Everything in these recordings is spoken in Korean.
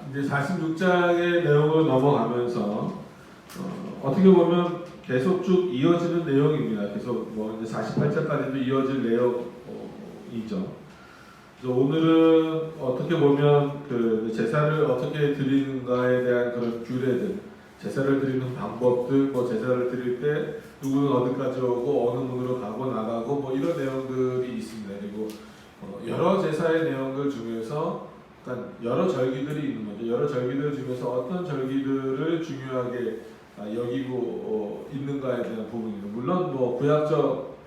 이제 46장의 내용으로 넘어가면서 어떻게 보면 계속 쭉 이어지는 내용입니다. 계속 뭐 이제 48장까지도 이어질 내용이죠. 그래서 오늘은 어떻게 보면 그 제사를 어떻게 드리는가에 대한 그런 규례들, 제사를 드리는 방법들, 뭐 제사를 드릴 때 누구는 어디까지 오고 어느 문으로 가고 나가고 뭐 이런 내용들이 있습니다. 그리고 여러 제사의 내용들 중에서 그러니까 여러 절기들이 있는 거죠. 여러 절기들 중에서 어떤 절기들을 중요하게 여기고 있는가에 대한 부분입니다. 물론 뭐 구약적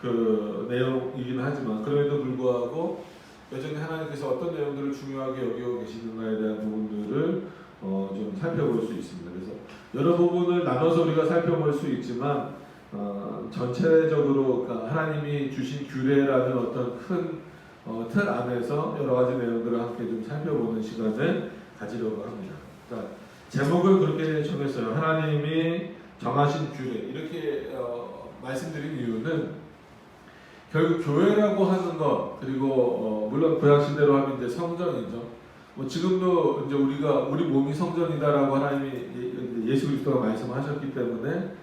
그 내용이긴 하지만 그럼에도 불구하고 여전히 하나님께서 어떤 내용들을 중요하게 여기고 계시는가에 대한 부분들을 좀 살펴볼 수 있습니다. 그래서 여러 부분을 나눠서 우리가 살펴볼 수 있지만 전체적으로 그러니까 하나님이 주신 규례라는 어떤 큰 틀 안에서 여러 가지 내용들을 함께 좀 살펴보는 시간을 가지려고 합니다. 그러니까 제목을 그렇게 정했어요. 하나님이 정하신 규례 이렇게 말씀드린 이유는 결국 교회라고 하는 것 그리고 물론 구약 시대로 하면 이제 성전이죠. 뭐 지금도 이제 우리 몸이 성전이다라고 하나님이 예수 그리스도가 말씀하셨기 때문에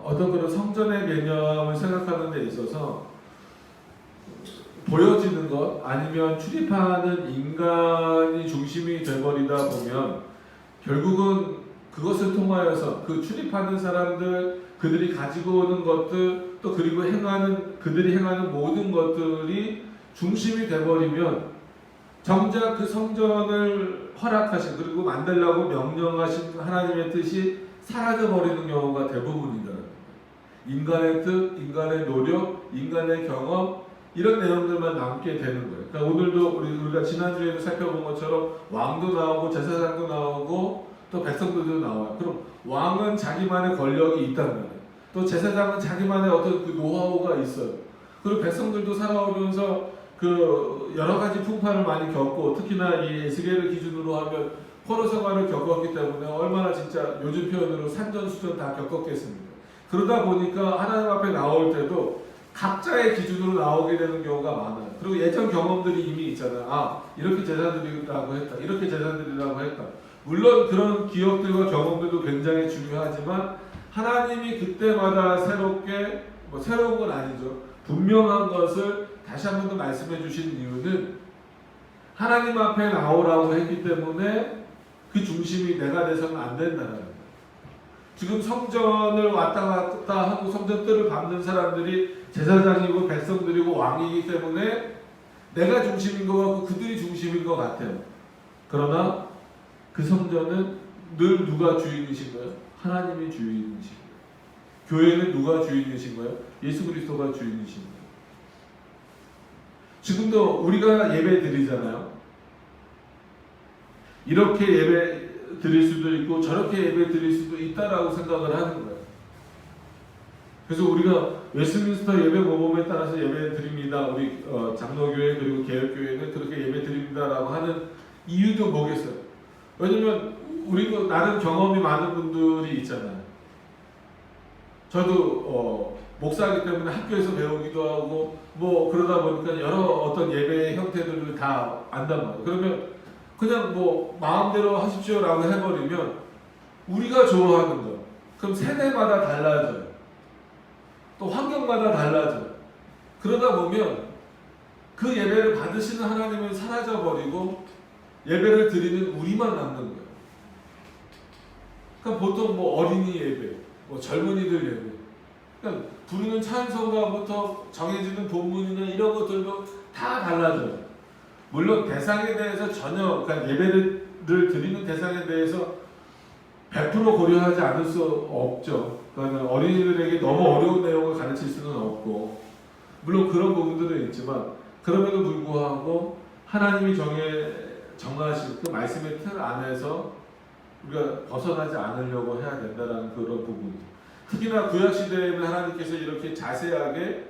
어떤 그런 성전의 개념을 생각하는 데 있어서 보여지는 것 아니면 출입하는 인간이 중심이 돼버리다 보면 결국은 그것을 통하여서 그 출입하는 사람들 그들이 가지고 오는 것들 또 그리고 그들이 행하는 모든 것들이 중심이 돼버리면 정작 그 성전을 허락하신 그리고 만들라고 명령하신 하나님의 뜻이 사라져버리는 경우가 대부분이다. 인간의 뜻, 인간의 노력, 인간의 경험 이런 내용들만 남게 되는 거예요. 그러니까 오늘도 우리가 지난주에도 살펴본 것처럼 왕도 나오고 제사장도 나오고 또 백성들도 나와요. 그럼 왕은 자기만의 권력이 있단 말이에요. 또 제사장은 자기만의 어떤 그 노하우가 있어요. 그리고 백성들도 살아오면서 그 여러 가지 풍파를 많이 겪고 특히나 이 에스겔을 기준으로 하면 포로 생활을 겪었기 때문에 얼마나 진짜 요즘 표현으로 산전수전 다 겪었겠습니까? 그러다 보니까 하나님 앞에 나올 때도 각자의 기준으로 나오게 되는 경우가 많아요. 그리고 예전 경험들이 이미 있잖아요. 이렇게 제사드리라고 했다. 이렇게 제사드리라고 했다. 물론 그런 기억들과 경험들도 굉장히 중요하지만 하나님이 그때마다 새롭게 새로운 건 아니죠. 분명한 것을 다시 한 번 더 말씀해 주신 이유는 하나님 앞에 나오라고 했기 때문에 그 중심이 내가 돼서는 안 된다는 거예요. 지금 성전을 왔다 갔다 하고 성전 뜰을 밟는 사람들이 제사장이고 백성들이고 왕이기 때문에 내가 중심인 것 같고 그들이 중심인 것 같아요. 그러나 그 성전은 늘 누가 주인이신 거예요? 하나님이 주인이신 거예요. 교회는 누가 주인이신 거예요? 예수 그리스도가 주인이신 거예요. 지금도 우리가 예배 드리잖아요. 이렇게 예배 드릴 수도 있고 저렇게 예배 드릴 수도 있다라고 생각을 하는 거예요. 그래서 우리가 웨스트민스터 예배 모범에 따라서 예배 드립니다. 우리 장로교회 그리고 개혁교회는 그렇게 예배 드립니다라고 하는 이유도 뭐겠어요? 왜냐면 우리도 나름 경험이 많은 분들이 있잖아요. 저도 목사이기 때문에 학교에서 배우기도 하고 뭐 그러다 보니까 여러 어떤 예배의 형태들을 다 안단 말이에요. 그러면 그냥 뭐 마음대로 하십시오라고 해버리면 우리가 좋아하는 거 그럼 세대마다 달라져요. 또 환경마다 달라져요. 그러다 보면 그 예배를 받으시는 하나님은 사라져버리고 예배를 드리는 우리만 남는 거예요. 그러니까 보통 뭐 어린이 예배, 뭐 젊은이들 예배 그러니까 부르는 찬송가부터 정해지는 본문이나 이런 것들도 다 달라져요. 물론 대상에 대해서 전혀 그러니까 예배를 드리는 대상에 대해서 100% 고려하지 않을 수 없죠. 그러니까 어린이들에게 너무 어려운 내용을 가르칠 수는 없고 물론 그런 부분들은 있지만 그럼에도 불구하고 하나님이 정하신 그 말씀의 틀 안에서 우리가 벗어나지 않으려고 해야 된다는 그런 부분. 특히나 구약시대에는 하나님께서 이렇게 자세하게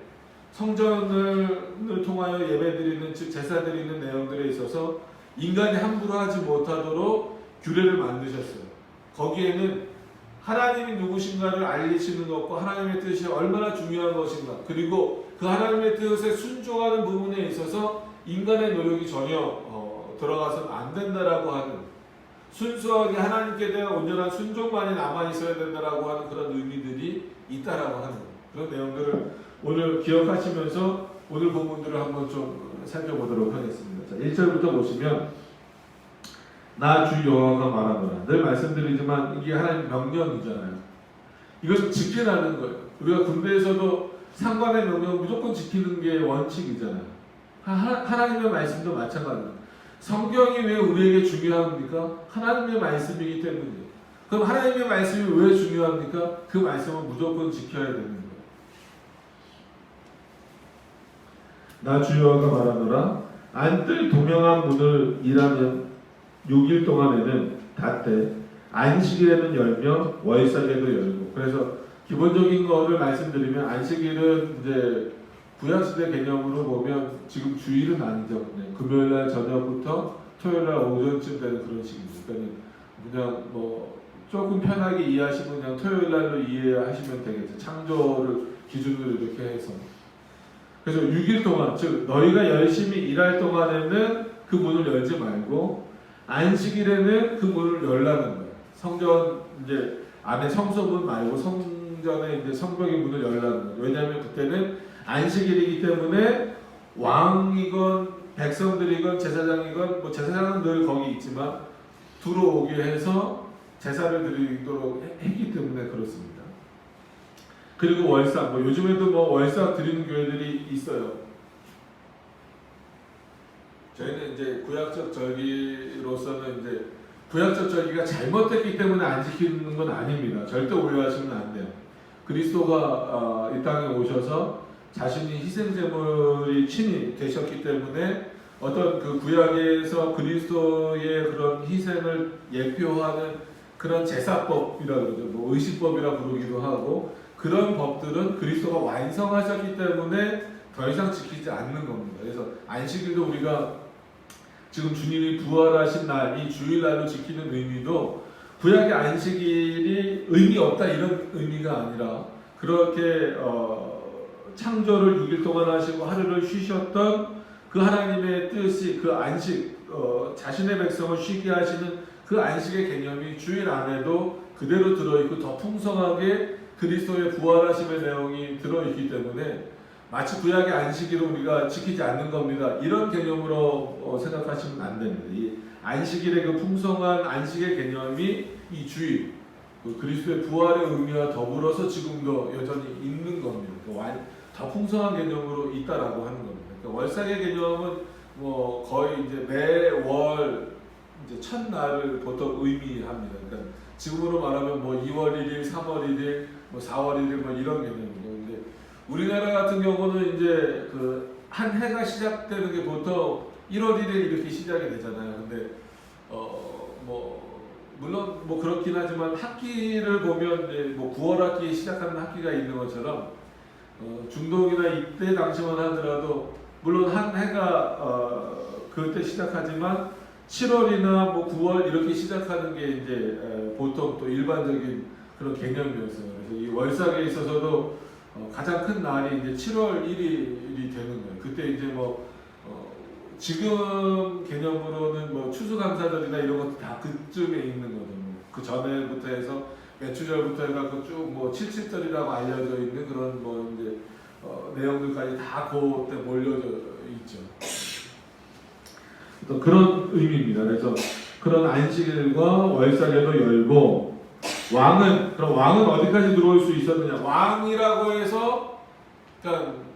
성전을 통하여 예배드리는 즉 제사드리는 내용들에 있어서 인간이 함부로 하지 못하도록 규례를 만드셨어요. 거기에는 하나님이 누구신가를 알리시는 것과 하나님의 뜻이 얼마나 중요한 것인가 그리고 그 하나님의 뜻에 순종하는 부분에 있어서 인간의 노력이 전혀 들어가서는 안 된다라고 하는 순수하게 하나님께 대한 온전한 순종만이 남아 있어야 된다라고 하는 그런 의미들이 있다라고 하는 그런 내용들을 오늘 기억하시면서 오늘 본문들을 한번 좀 살펴보도록 하겠습니다. 자, 1절부터 보시면 나 주 여호와가 말하노라. 늘 말씀드리지만 이게 하나님 명령이잖아요. 이것을 지키라는 거예요. 우리가 군대에서도 상관의 명령 무조건 지키는 게 원칙이잖아요. 하나님의 말씀도 마찬가지입니다. 성경이 왜 우리에게 중요합니까? 하나님의 말씀이기 때문이에요. 그럼 하나님의 말씀이 왜 중요합니까? 그 말씀은 무조건 지켜야 되는 거예요. 나 주 여호와가 말하노라. 안뜰 도명한 문을 일하면 6일 동안에는 닫되 안식일에는 열며 월삭에도 열고. 그래서 기본적인 거를 말씀드리면 안식일은 이제 구약시대 개념으로 보면 지금 주일은 아니죠. 금요일날 저녁부터 토요일날 오전쯤 되는 그런 식입니다. 그러니까 그냥 뭐 조금 편하게 이해하시면 그냥 토요일날로 이해하시면 되겠죠. 창조를 기준으로 이렇게 해서. 그래서 6일 동안, 즉 너희가 열심히 일할 동안에는 그 문을 열지 말고 안식일에는 그 문을 열라는 거예요. 성전 이제 안에 성소문 말고 성전에 이제 성벽의 문을 열라는 거예요. 왜냐하면 그때는 안식일이기 때문에 왕이건 백성들이건 제사장이건 뭐 제사장은 늘 거기 있지만 들어오게 해서 제사를 드리도록 했기 때문에 그렇습니다. 그리고 월삭, 뭐 요즘에도 뭐 월삭 드리는 교회들이 있어요. 저희는 이제 구약적 절기로서는 이제 구약적 절기가 잘못됐기 때문에 안 지키는 건 아닙니다. 절대 오해하시면 안 돼요. 그리스도가 이 땅에 오셔서 자신이 희생제물이 친히 되셨기 때문에 어떤 그 구약에서 그리스도의 그런 희생을 예표하는 그런 제사법이라고 그러죠. 뭐 의식법이라 부르기도 하고 그런 법들은 그리스도가 완성하셨기 때문에 더 이상 지키지 않는 겁니다. 그래서 안식일도 우리가 지금 주님이 부활하신 날, 이 주일날로 지키는 의미도 구약의 안식일이 의미 없다 이런 의미가 아니라 그렇게 창조를 6일 동안 하시고 하루를 쉬셨던 그 하나님의 뜻이 그 안식, 자신의 백성을 쉬게 하시는 그 안식의 개념이 주일 안에도 그대로 들어있고 더 풍성하게 그리스도의 부활하심의 내용이 들어있기 때문에 마치 구약의 안식일을 우리가 지키지 않는 겁니다. 이런 개념으로 생각하시면 안 됩니다. 이 안식일의 그 풍성한 안식의 개념이 이 주일, 그리스도의 부활의 의미와 더불어서 지금도 여전히 있는 겁니다. 더 풍성한 개념으로 있다라고 하는 겁니다. 그러니까 월삭의 개념은 뭐 거의 이제 매월 이제 첫날을 보통 의미합니다. 그러니까 지금으로 말하면 뭐 2월 1일, 3월 1일, 뭐 4월 1일 뭐 이런 개념이죠. 근데 우리나라 같은 경우는 이제 그 한 해가 시작되는 게 보통 1월 1일 이렇게 시작이 되잖아요. 근데 뭐 물론 뭐 그렇긴 하지만 학기를 보면 이제 뭐 9월 학기에 시작하는 학기가 있는 것처럼 중동이나 이때 당시만 하더라도 물론 한 해가 그때 시작하지만 7월이나 뭐 9월 이렇게 시작하는 게 이제 보통 또 일반적인 그런 개념이었어요. 그래서 이 월삭에 있어서도 가장 큰 날이 이제 7월 1일이 되는 거예요. 그때 이제 뭐 지금 개념으로는 뭐 추수감사절이나 이런 것도 다 그쯤에 있는 거죠. 그 전에부터 해서 매추절부터 해서 쭉 뭐 77절이라고 알려져 있는 그런 뭐 이제 내용들까지 다 그때 몰려져 있죠. 또 그런 의미입니다. 그래서 그런 안식일과 월삭에도 열고 그럼 왕은 어디까지 들어올 수 있었느냐? 왕이라고 해서 그러니까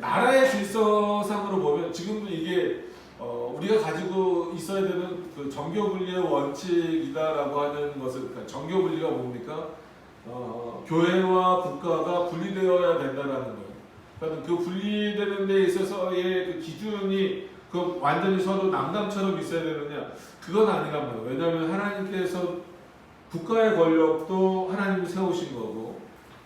나라의 질서상으로 보면 지금도 이게 우리가 가지고 있어야 되는 그 정교분리의 원칙이다라고 하는 것을 그러니까 정교분리가 뭡니까? 교회와 국가가 분리되어야 된다라는 거예요. 그러니까 그 분리되는 데 있어서의 그 기준이 그 완전히 서로 남남처럼 있어야 되느냐? 그건 아니란 말이에요. 왜냐하면 하나님께서 국가의 권력도 하나님이 세우신 거고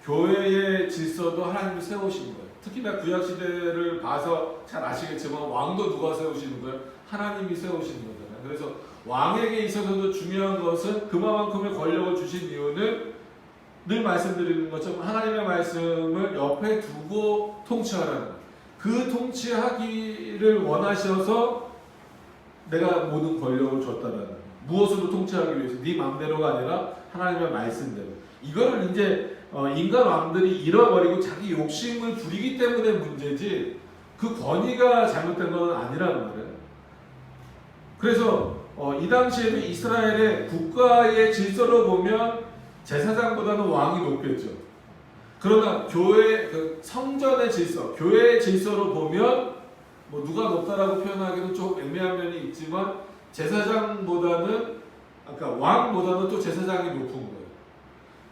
교회의 질서도 하나님이 세우신 거예요. 특히나 구약 시대를 봐서 잘 아시겠지만 왕도 누가 세우시는 거예요? 하나님이 세우시는 거잖아요. 그래서 왕에게 있어서도 중요한 것은 그만큼의 권력을 주신 이유는 늘 말씀드리는 것처럼 하나님의 말씀을 옆에 두고 통치하라는 거예요. 그 통치하기를 원하셔서 내가 모든 권력을 줬다라는 거예요. 무엇으로 통치하기 위해서? 네 마음대로가 아니라 하나님의 말씀대로. 이거를 이제 인간 왕들이 잃어버리고 자기 욕심을 부리기 때문에 문제지 그 권위가 잘못된 건 아니라는 말이에요. 그래서 이 당시에도 이스라엘의 국가의 질서로 보면 제사장보다는 왕이 높겠죠. 그러나 교회 그 성전의 질서, 교회의 질서로 보면 뭐 누가 높다라고 표현하기는 좀 애매한 면이 있지만 제사장보다는 아까 왕보다는 또 제사장이 높은 거예요.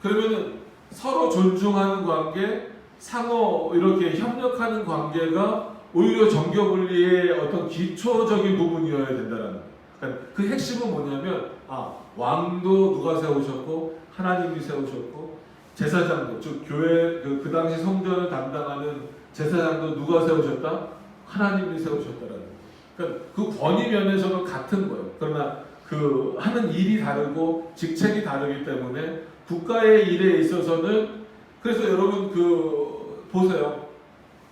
그러면은 서로 존중하는 관계, 상호 이렇게 협력하는 관계가 오히려 정교분리의 어떤 기초적인 부분이어야 된다는 거예요. 그러니까 그 핵심은 뭐냐면 왕도 누가 세우셨고 하나님이 세우셨고 제사장도 즉 교회 그 당시 성전을 담당하는 제사장도 누가 세우셨다? 하나님이 세우셨다라는 거예요. 그러니까 그 권위 면에서는 같은 거예요. 그러나 그 하는 일이 다르고 직책이 다르기 때문에 국가의 일에 있어서는 그래서 여러분 그 보세요.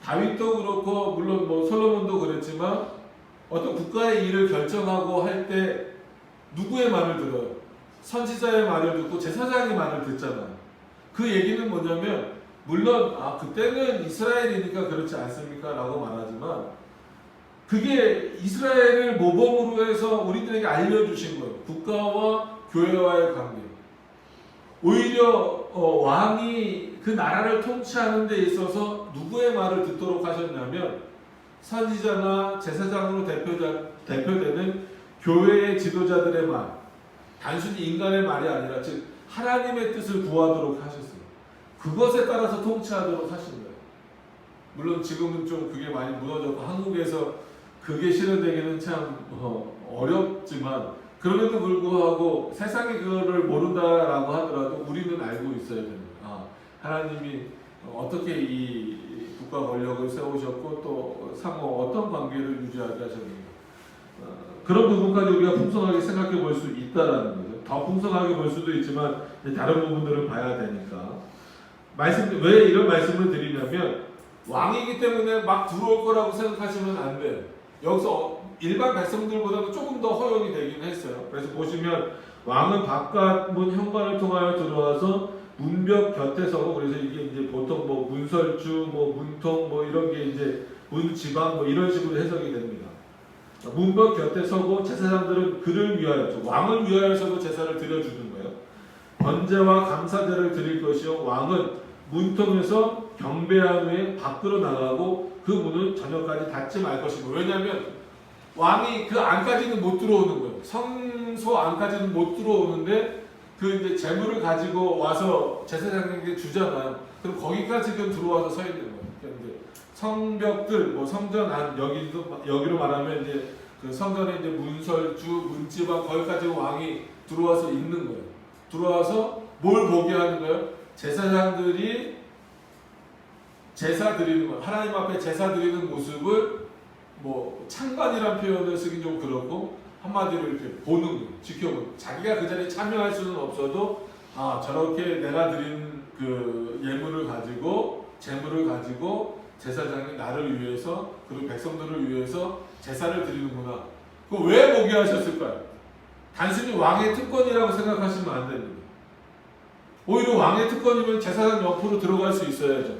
다윗도 그렇고 물론 뭐 솔로몬도 그랬지만 어떤 국가의 일을 결정하고 할 때 누구의 말을 들어요? 선지자의 말을 듣고 제사장의 말을 듣잖아요. 그 얘기는 뭐냐면 물론 그때는 이스라엘이니까 그렇지 않습니까? 라고 말하지만 그게 이스라엘을 모범으로 해서 우리들에게 알려주신 거예요. 국가와 교회와의 관계. 오히려 왕이 그 나라를 통치하는 데 있어서 누구의 말을 듣도록 하셨냐면 선지자나 제사장으로 대표되는 교회의 지도자들의 말, 단순히 인간의 말이 아니라 즉 하나님의 뜻을 구하도록 하셨어요. 그것에 따라서 통치하도록 하신 거예요. 물론 지금은 좀 그게 많이 무너졌고 한국에서 그게 실현되기는 참 어렵지만 그럼에도 불구하고 세상이 그거를 모른다라고 하더라도 우리는 알고 있어야 됩니다. 하나님이 어떻게 이 국가 권력을 세우셨고 또 상호 어떤 관계를 유지하게 하셨는가. 그런 부분까지 우리가 풍성하게 생각해 볼 수 있다라는 거죠. 더 풍성하게 볼 수도 있지만 다른 부분들을 봐야 되니까. 왜 이런 말씀을 드리냐면 왕이기 때문에 막 들어올 거라고 생각하시면 안 돼요. 여기서 일반 백성들보다는 조금 더 허용이 되긴 했어요. 그래서 보시면 왕은 바깥 문 현관을 통하여 들어와서 문벽 곁에 서고 그래서 이게 이제 보통 뭐 문설주, 뭐 문통 뭐 이런 게 이제 문지방 뭐 이런 식으로 해석이 됩니다. 문벽 곁에 서고 제사장들은 그를 위하여 왕을 위하여서도 제사를 드려주는 거예요. 번제와 감사제를 드릴 것이요 왕은 문통에서 경배한 후에 밖으로 나가고 그 문은 저녁까지 닫지 말 것이고 왜냐하면 왕이 그 안까지는 못 들어오는 거예요. 성소 안까지는 못 들어오는데 그 이제 재물을 가지고 와서 제사장에게 주잖아요. 그럼 거기까지는 들어와서 서 있는 거예요. 그러니까 이제 성벽들 뭐 성전 안 여기로 말하면 이제 그 성전에 이제 문설주, 문지방 거기까지 왕이 들어와서 있는 거예요. 들어와서 뭘 보게 하는 거예요? 제사장들이 제사 드리는 거, 하나님 앞에 제사 드리는 모습을 뭐 창관이라는 표현을 쓰긴 좀 그렇고 한마디로 이렇게 보는 거예요. 지켜보는. 자기가 그 자리에 참여할 수는 없어도 저렇게 내가 드린 그 예물을 가지고 재물을 가지고 제사장이 나를 위해서 그리고 백성들을 위해서 제사를 드리는구나. 그거 왜 보게 하셨을까요? 단순히 왕의 특권이라고 생각하시면 안 됩니다. 오히려 왕의 특권이면 제사장 옆으로 들어갈 수 있어야죠.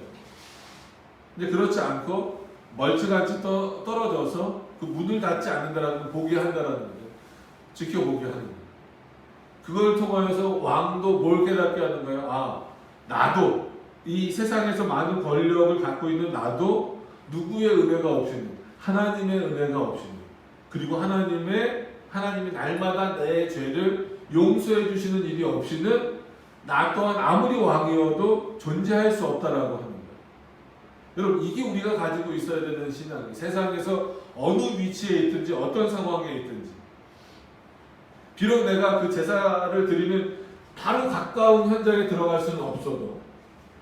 근데 그렇지 않고 멀찌감치 떨어져서 그 문을 닫지 않는다라는 걸 보게 한다라는 거죠. 지켜보게 하는 거예요. 그걸 통하여서 왕도 뭘 깨닫게 하는 거예요? 나도 이 세상에서 많은 권력을 갖고 있는 나도 누구의 은혜가 없이는 하나님의 은혜가 없이는 그리고 하나님이 날마다 내 죄를 용서해 주시는 일이 없이는 나 또한 아무리 왕이어도 존재할 수 없다라고 합니다. 여러분 이게 우리가 가지고 있어야 되는 신앙이에요. 세상에서 어느 위치에 있든지 어떤 상황에 있든지 비록 내가 그 제사를 드리는 바로 가까운 현장에 들어갈 수는 없어도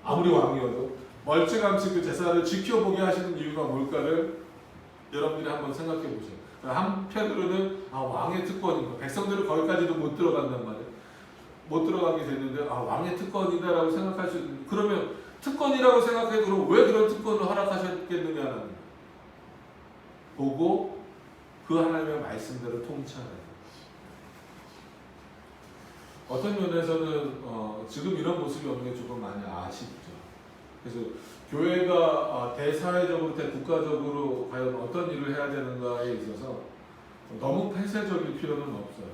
아무리 왕이어도 멀찌감치 그 제사를 지켜보게 하시는 이유가 뭘까를 여러분들이 한번 생각해 보세요. 한편으로는 왕의 특권인 거 백성들은 거기까지도 못 들어간단 말이에요. 못 들어가게 됐는데 왕의 특권이다라고 생각할 수 있는 그러면 특권이라고 생각해도 그럼 왜 그런 특권을 허락하셨겠느냐는 보고 그 하나님의 말씀대로 통치하는 어떤 면에서는 지금 이런 모습이 없는 게 조금 많이 아쉽죠. 그래서 교회가 대사회적으로, 대국가적으로 과연 어떤 일을 해야 되는가에 있어서 너무 폐쇄적일 필요는 없어요.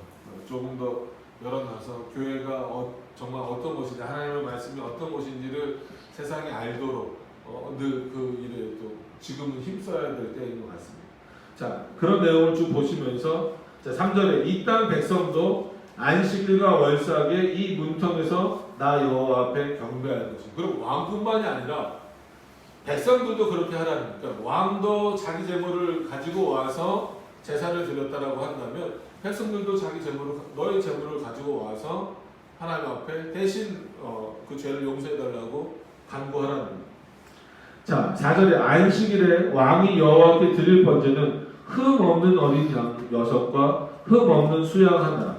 조금 더 열어놔서 교회가 정말 어떤 것인지, 하나님의 말씀이 어떤 것인지를 세상에 알도록 늘 그 일에 또 지금은 힘써야 될 때인 것 같습니다. 자, 그런 내용을 쭉 보시면서 자, 3절에 이 땅 백성도 안식일과 월삭에 이 문턱에서 나 여호와 앞에 경배할 것이다. 그리고 왕뿐만이 아니라 백성들도 그렇게 하라는 거니까 왕도 자기 재물을 가지고 와서 제사를 드렸다라고 한다면 백성들도 자기 재물을, 너의 재물을 가지고 와서 하나님 앞에 대신 그 죄를 용서해달라고 간구하라는 거예요. 자, 4절에 안식일에 왕이 여호와께 드릴 번제는 흠 없는 어린 양 6과 흠 없는 수양 하나.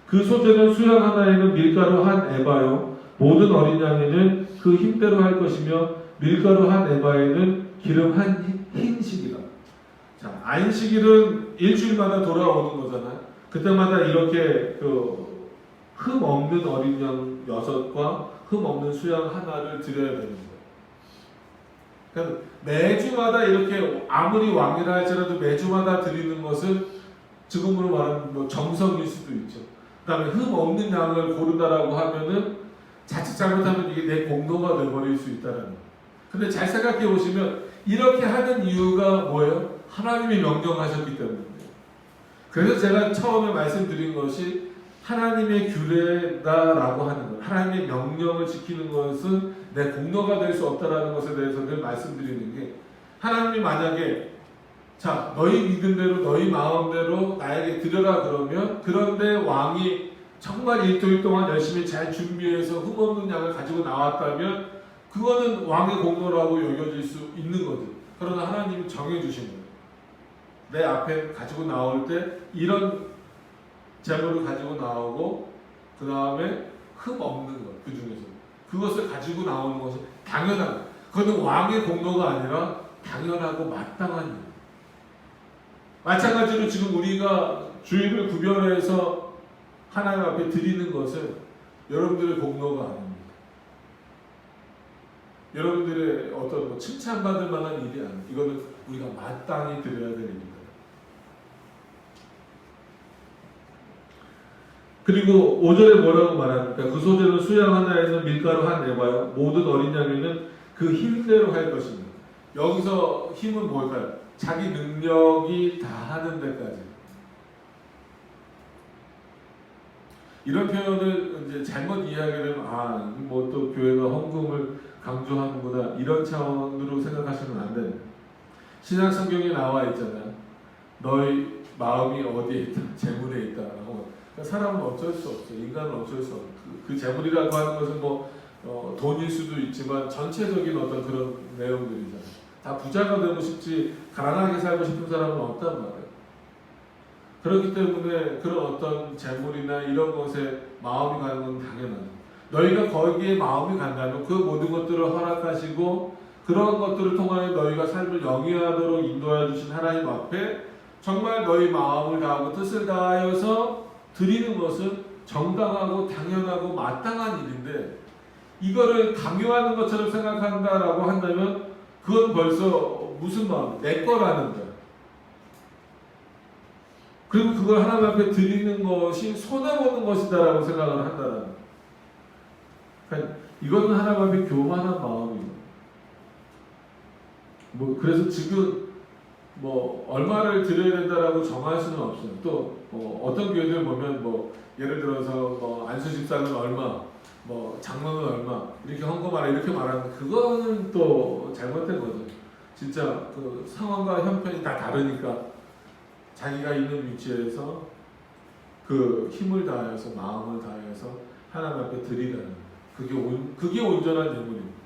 그 소재는 수양 하나에는 밀가루 한 에바요 모든 어린 양에는 그 힘대로 할 것이며 밀가루 한 에바에는 기름 한 흰식이라. 자, 안식일은 일주일마다 돌아오는 거잖아요. 그때마다 이렇게 흠 없는 어린 양 6과 흠 없는 수양 하나를 드려야 되는 거예요. 그러니까 매주마다 이렇게 아무리 왕이라 할지라도 매주마다 드리는 것은 지금으로 말하면 뭐 정성일 수도 있죠. 그 다음에 흠 없는 양을 고른다라고 하면은 자칫 잘못하면 이게 내 공로가 되어버릴 수 있다는 거예요. 근데 잘 생각해 보시면 이렇게 하는 이유가 뭐예요? 하나님이 명령하셨기 때문이에요. 그래서 제가 처음에 말씀드린 것이 하나님의 규례다라고 하는 거예요. 하나님의 명령을 지키는 것은 내 공로가 될 수 없다라는 것에 대해서 늘 말씀드리는 게, 하나님이 만약에 자, 너희 믿음대로 너희 마음대로 나에게 드려라 그러면, 그런데 왕이 정말 일주일 동안 열심히 잘 준비해서 흠없는 양을 가지고 나왔다면 그거는 왕의 공로라고 여겨질 수 있는 거죠. 그러나 하나님이 정해주신 거예요. 내 앞에 가지고 나올 때 이런 재물을 가지고 나오고 그 다음에 흠 없는 것, 그 중에서 그것을 가지고 나오는 것은 당연한, 그것은 왕의 공로가 아니라 당연하고 마땅한 일. 마찬가지로 지금 우리가 주일을 구별해서 하나님 앞에 드리는 것은 여러분들의 공로가 아닙니다. 여러분들의 어떤 칭찬받을 만한 일이 아닙니다. 이거는 우리가 마땅히 드려야 될 일입니다. 그리고 5절에 뭐라고 말합니까? 그 소재는 수양 하나에는 밀가루 한 에바요 모든 어린 양에는 그 힘대로 할 것입니다. 여기서 힘은 뭘까요? 자기 능력이 다 하는 데까지. 이런 표현을 이제 잘못 이해하게 되면 뭐 또 교회가 헌금을 강조하는구나 이런 차원으로 생각하시면 안 됩니다. 신약 성경에 나와 있잖아요. 너희 마음이 어디에 있다? 재물에 있다라고. 그러니까 사람은 어쩔 수 없어요. 인간은 어쩔 수 없어요. 그 재물이라고 하는 것은 뭐 돈일 수도 있지만 전체적인 어떤 그런 내용들이잖아요. 다 부자가 되고 싶지 가난하게 살고 싶은 사람은 없단 말이에요. 그렇기 때문에 그런 어떤 재물이나 이런 것에 마음이 가는 건 당연하죠. 너희가 거기에 마음이 간다면 그 모든 것들을 허락하시고 그런 것들을 통하여 너희가 삶을 영위하도록 인도해 주신 하나님 앞에 정말 너희 마음을 다하고 뜻을 다하여서 드리는 것은 정당하고 당연하고 마땅한 일인데, 이거를 강요하는 것처럼 생각한다라고 한다면 그건 벌써 무슨 마음? 내 거라는 거야. 그리고 그걸 하나님 앞에 드리는 것이 손해보는 것이다라고 생각을 한다는 거야. 그러니까 이거는 하나님 앞에 교만한 마음이에요. 그래서 지금 얼마를 드려야 된다라고 정할 수는 없어요. 또 어떤 교회들 보면 예를 들어서 안수집사는 얼마, 장로는 얼마 이렇게 헌금하라 이렇게 말하는, 그거는 또 잘못된 거죠. 진짜 그 상황과 형편이 다 다르니까 자기가 있는 위치에서 그 힘을 다해서 마음을 다해서 하나님 앞에 드리라는, 그게 온전한 예물입니다.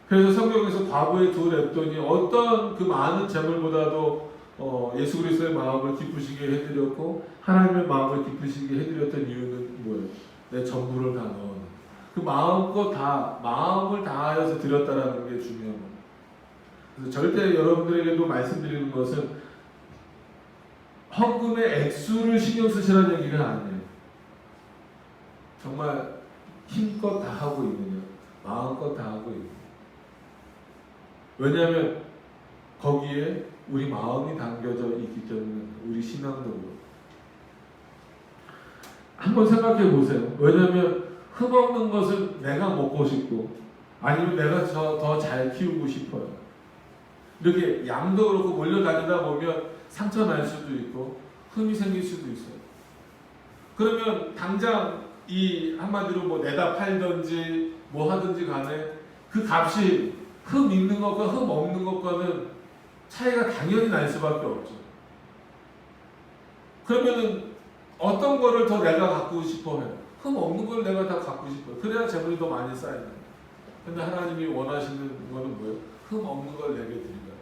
그래서 성경에서 과부의 두 랩돈이 어떤 그 많은 재물보다도 예수 그리스도의 마음을 기쁘시게 해드렸고 하나님의 마음을 기쁘시게 해드렸던 이유는 뭐예요? 내 전부를 다 넣어. 그 마음을 다하여서 드렸다라는 게 중요한 거예요. 그래서 절대 여러분들에게도 말씀드리는 것은 헌금의 액수를 신경 쓰시라는 얘기가 아니에요. 정말 힘껏 다 하고 있느냐, 마음껏 다 하고 있느냐. 왜냐하면 거기에 우리 마음이 담겨져 있기 때문에, 우리 신앙도 한번 생각해 보세요. 왜냐하면 흠없는 것은 내가 먹고 싶고, 아니면 내가 더 잘 키우고 싶어요. 이렇게 양도 그렇고 몰려다니다 보면 상처 날 수도 있고 흠이 생길 수도 있어요. 그러면 당장 이 한마디로 뭐 내다 팔든지 뭐 하든지 간에 그 값이 흠 있는 것과 흠 없는 것과는 차이가 당연히 날 수밖에 없죠. 그러면은 어떤 거를 더 내가 갖고 싶어 해요? 흠 없는 걸 내가 다 갖고 싶어요. 그래야 재물이 더 많이 쌓이는 거예요. 근데 하나님이 원하시는 거는 뭐예요? 흠 없는 걸 내게 드린다.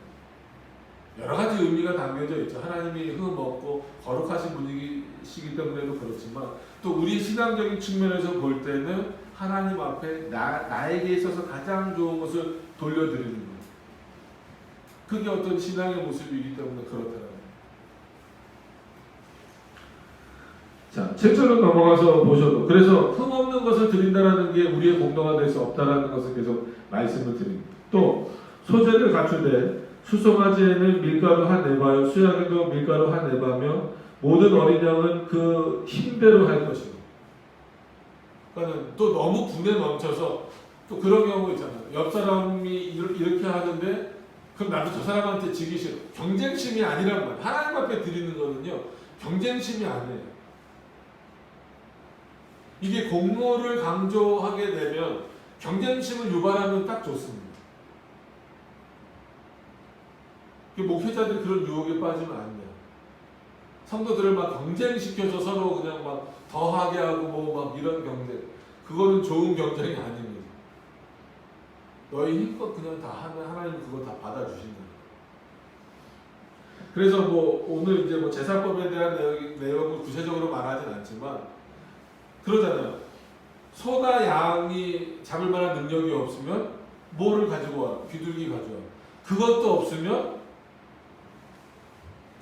여러 가지 의미가 담겨져 있죠. 하나님이 흠 없고 거룩하신 분이시기 때문에도 그렇지만, 또 우리 신앙적인 측면에서 볼 때는 하나님 앞에 나에게 있어서 가장 좋은 것을 돌려드리는 거예요. 그게 어떤 신앙의 모습이기 때문에 그렇다는 거예요. 자, 7절로 넘어가서 보셔도, 그래서 흠없는 것을 드린다라는 게 우리의 공로가 될 수 없다라는 것을 계속 말씀을 드립니다. 또 소재를 갖추되 수송아지에는 밀가루 한 에바요 수양에도 밀가루 한 에바며 모든 어린 양은 그 힘대로 할 것이고. 그러니까 또 너무 분에 넘쳐서 또 그런 경우 있잖아요. 옆 사람이 이렇게 하는데 그럼 나도 저 사람한테 지기 싫어. 경쟁심이 아니란 말이에요. 하나님 앞에 드리는 거는요, 경쟁심이 아니에요. 이게 공로를 강조하게 되면 경쟁심을 유발하면 딱 좋습니다. 목회자들이 그런 유혹에 빠지면 안 돼요. 성도들을 막 경쟁시켜서 서로 그냥 막 더하게 하고 뭐 막 이런 경쟁, 그거는 좋은 경쟁이 아닙니다. 너희 힘껏 그냥 다 하면 하나님 그거 다 받아주신다. 그래서 뭐 오늘 이제 뭐 제사법에 대한 내용을 구체적으로 말하진 않지만 그러잖아요. 소나 양이 잡을 만한 능력이 없으면 뭐를 가지고 와? 비둘기 가져와. 그것도 없으면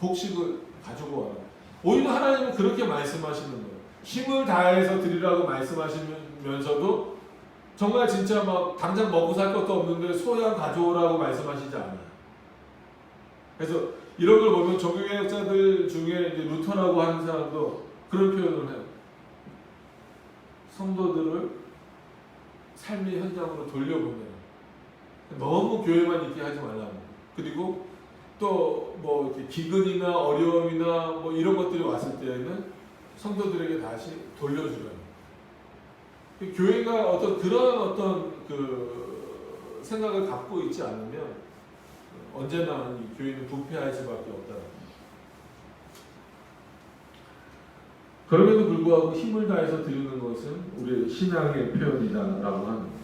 곡식을 가지고 와라. 오히려 하나님은 그렇게 말씀하시는 거예요. 힘을 다해서 드리라고 말씀하시면서도 정말 진짜 막 당장 먹고 살 것도 없는데 소양 가져오라고 말씀하시지 않아요. 그래서 이런 걸 보면 종교개혁자들 중에 이제 루터라고 하는 사람도 그런 표현을 해요. 성도들을 삶의 현장으로 돌려보내요. 너무 교회만 있게 하지 말라고. 그리고 또 뭐 이렇게 기근이나 어려움이나 뭐 이런 것들이 왔을 때에는 성도들에게 다시 돌려주라고. 교회가 그런 그 생각을 갖고 있지 않으면 언제나 이 교회는 부패할 수밖에 없다. 그럼에도 불구하고 힘을 다해서 드리는 것은 우리의 신앙의 표현이다라고 하는 거예요.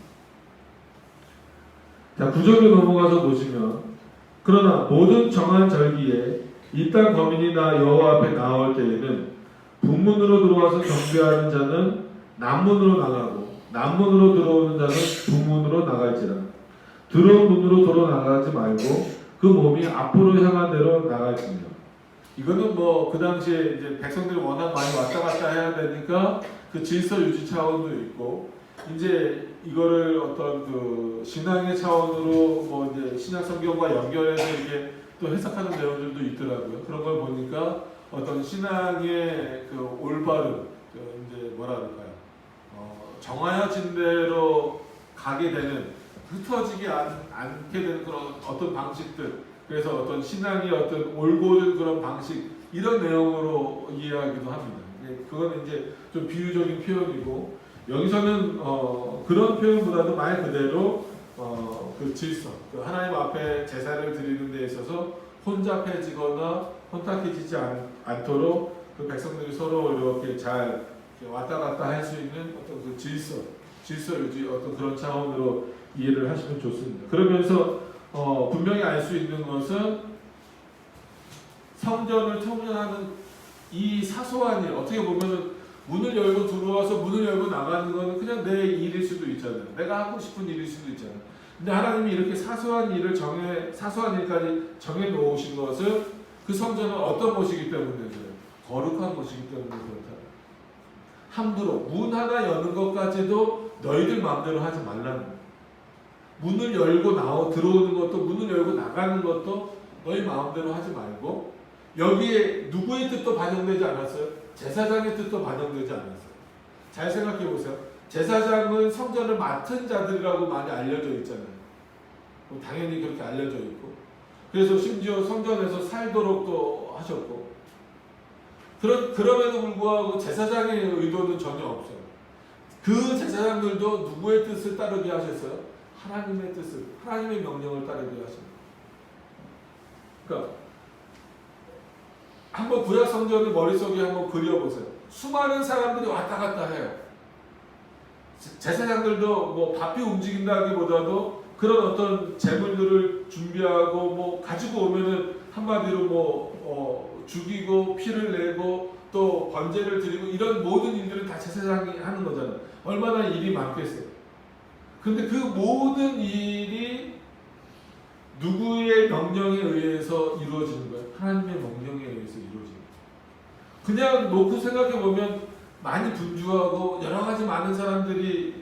자, 9절로 넘어가서 보시면, 그러나 모든 정한 절기에 이 땅 거민이나 여호와 앞에 나올 때에는 북문으로 들어와서 경배하는 자는 남문으로 나가고 남문으로 들어오는 자는 북문으로 나갈지라. 들어온 문으로 도로 나가지 말고 그 몸이 앞으로 향한 대로 나갈지며. 이거는 뭐 그 당시에 이제 백성들이 워낙 많이 왔다 갔다 해야 되니까 그 질서 유지 차원도 있고, 이제 이거를 어떤 그 신앙의 차원으로 뭐 이제 신약 성경과 연결해서 이렇게 또 해석하는 내용들도 있더라고요. 그런 걸 보니까 어떤 신앙의 그 올바른 그 이제 뭐라 그럴까요? 정하여진 대로 가게 되는, 흩어지지 않게 되는 그런 어떤 방식들. 그래서 어떤 신앙의 어떤 올곧은 그런 방식, 이런 내용으로 이해하기도 합니다. 그거는 이제 좀 비유적인 표현이고, 여기서는 그런 표현보다도 말 그대로 그 질서, 그 하나님 앞에 제사를 드리는 데 있어서 혼잡해지거나 혼탁해지지 않도록 그 백성들이 서로 이렇게 잘 왔다 갔다 할 수 있는 어떤 그 질서 유지, 어떤 그런 차원으로 이해를 하시면 좋습니다. 그러면서 분명히 알 수 있는 것은 성전을 통행하는 이 사소한 일, 어떻게 보면은 문을 열고 들어와서 문을 열고 나가는 거는 그냥 내 일일 수도 있잖아요. 내가 하고 싶은 일일 수도 있잖아요. 근데 하나님이 이렇게 사소한 일을 사소한 일까지 정해 놓으신 것은 그 성전은 어떤 곳이기 때문에 그래요? 거룩한 곳이기 때문에 그렇다. 함부로 문 하나 여는 것까지도 너희들 마음대로 하지 말라는 거예요. 문을 열고 들어오는 것도, 문을 열고 나가는 것도 너희 마음대로 하지 말고, 여기에 누구의 뜻도 반영되지 않았어요? 제사장의 뜻도 반영되지 않았어요. 잘 생각해 보세요. 제사장은 성전을 맡은 자들이라고 많이 알려져 있잖아요. 당연히 그렇게 알려져 있고, 그래서 심지어 성전에서 살도록 또 하셨고, 그럼에도 불구하고 제사장의 의도는 전혀 없어요. 그 제사장들도 누구의 뜻을 따르게 하셨어요? 하나님의 뜻을, 하나님의 명령을 따르게 하십니다. 그러니까 한번 구약 성전을 머릿속에 한번 그려보세요. 수많은 사람들이 왔다 갔다 해요. 제사장들도 뭐 바삐 움직인다기보다도 그런 어떤 재물들을 준비하고 뭐 가지고 오면은 한마디로 죽이고 피를 내고 또 번제를 드리고 이런 모든 일들은 다 제사장이 하는 거잖아요. 얼마나 일이 많겠어요. 근데 그 모든 일이 누구의 명령에 의해서 이루어지는 거예요? 하나님의 명령에 의해서 이루어지는 거예요. 그냥 놓고 생각해 보면 많이 분주하고 여러 가지 많은 사람들이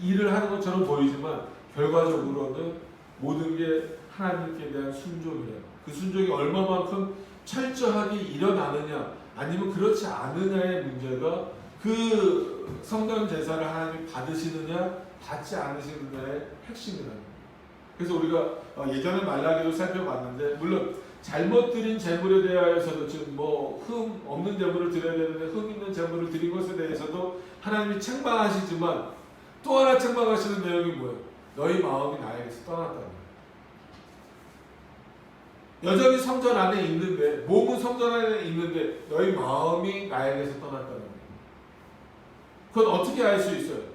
일을 하는 것처럼 보이지만 결과적으로는 모든 게 하나님께 대한 순종이에요. 그 순종이 얼마만큼 철저하게 일어나느냐 아니면 그렇지 않느냐의 문제가 그 성전 제사를 하나님이 받으시느냐 받지 않으시느냐의 핵심이라는 거예요. 그래서 우리가 예전에 말라기도 살펴봤는데, 물론 잘못 드린 제물에 대하여서도 지금 흠 없는 제물을 드려야 되는데 흠 있는 제물을 드린 것에 대해서도 하나님이 책망하시지만 또 하나 책망하시는 내용이 뭐예요? 너희 마음이 나에게서 떠났다는 거예요. 여전히 성전 안에 있는데, 몸은 성전 안에 있는데 너희 마음이 나에게서 떠났다는 거예요. 그건 어떻게 알 수 있어요?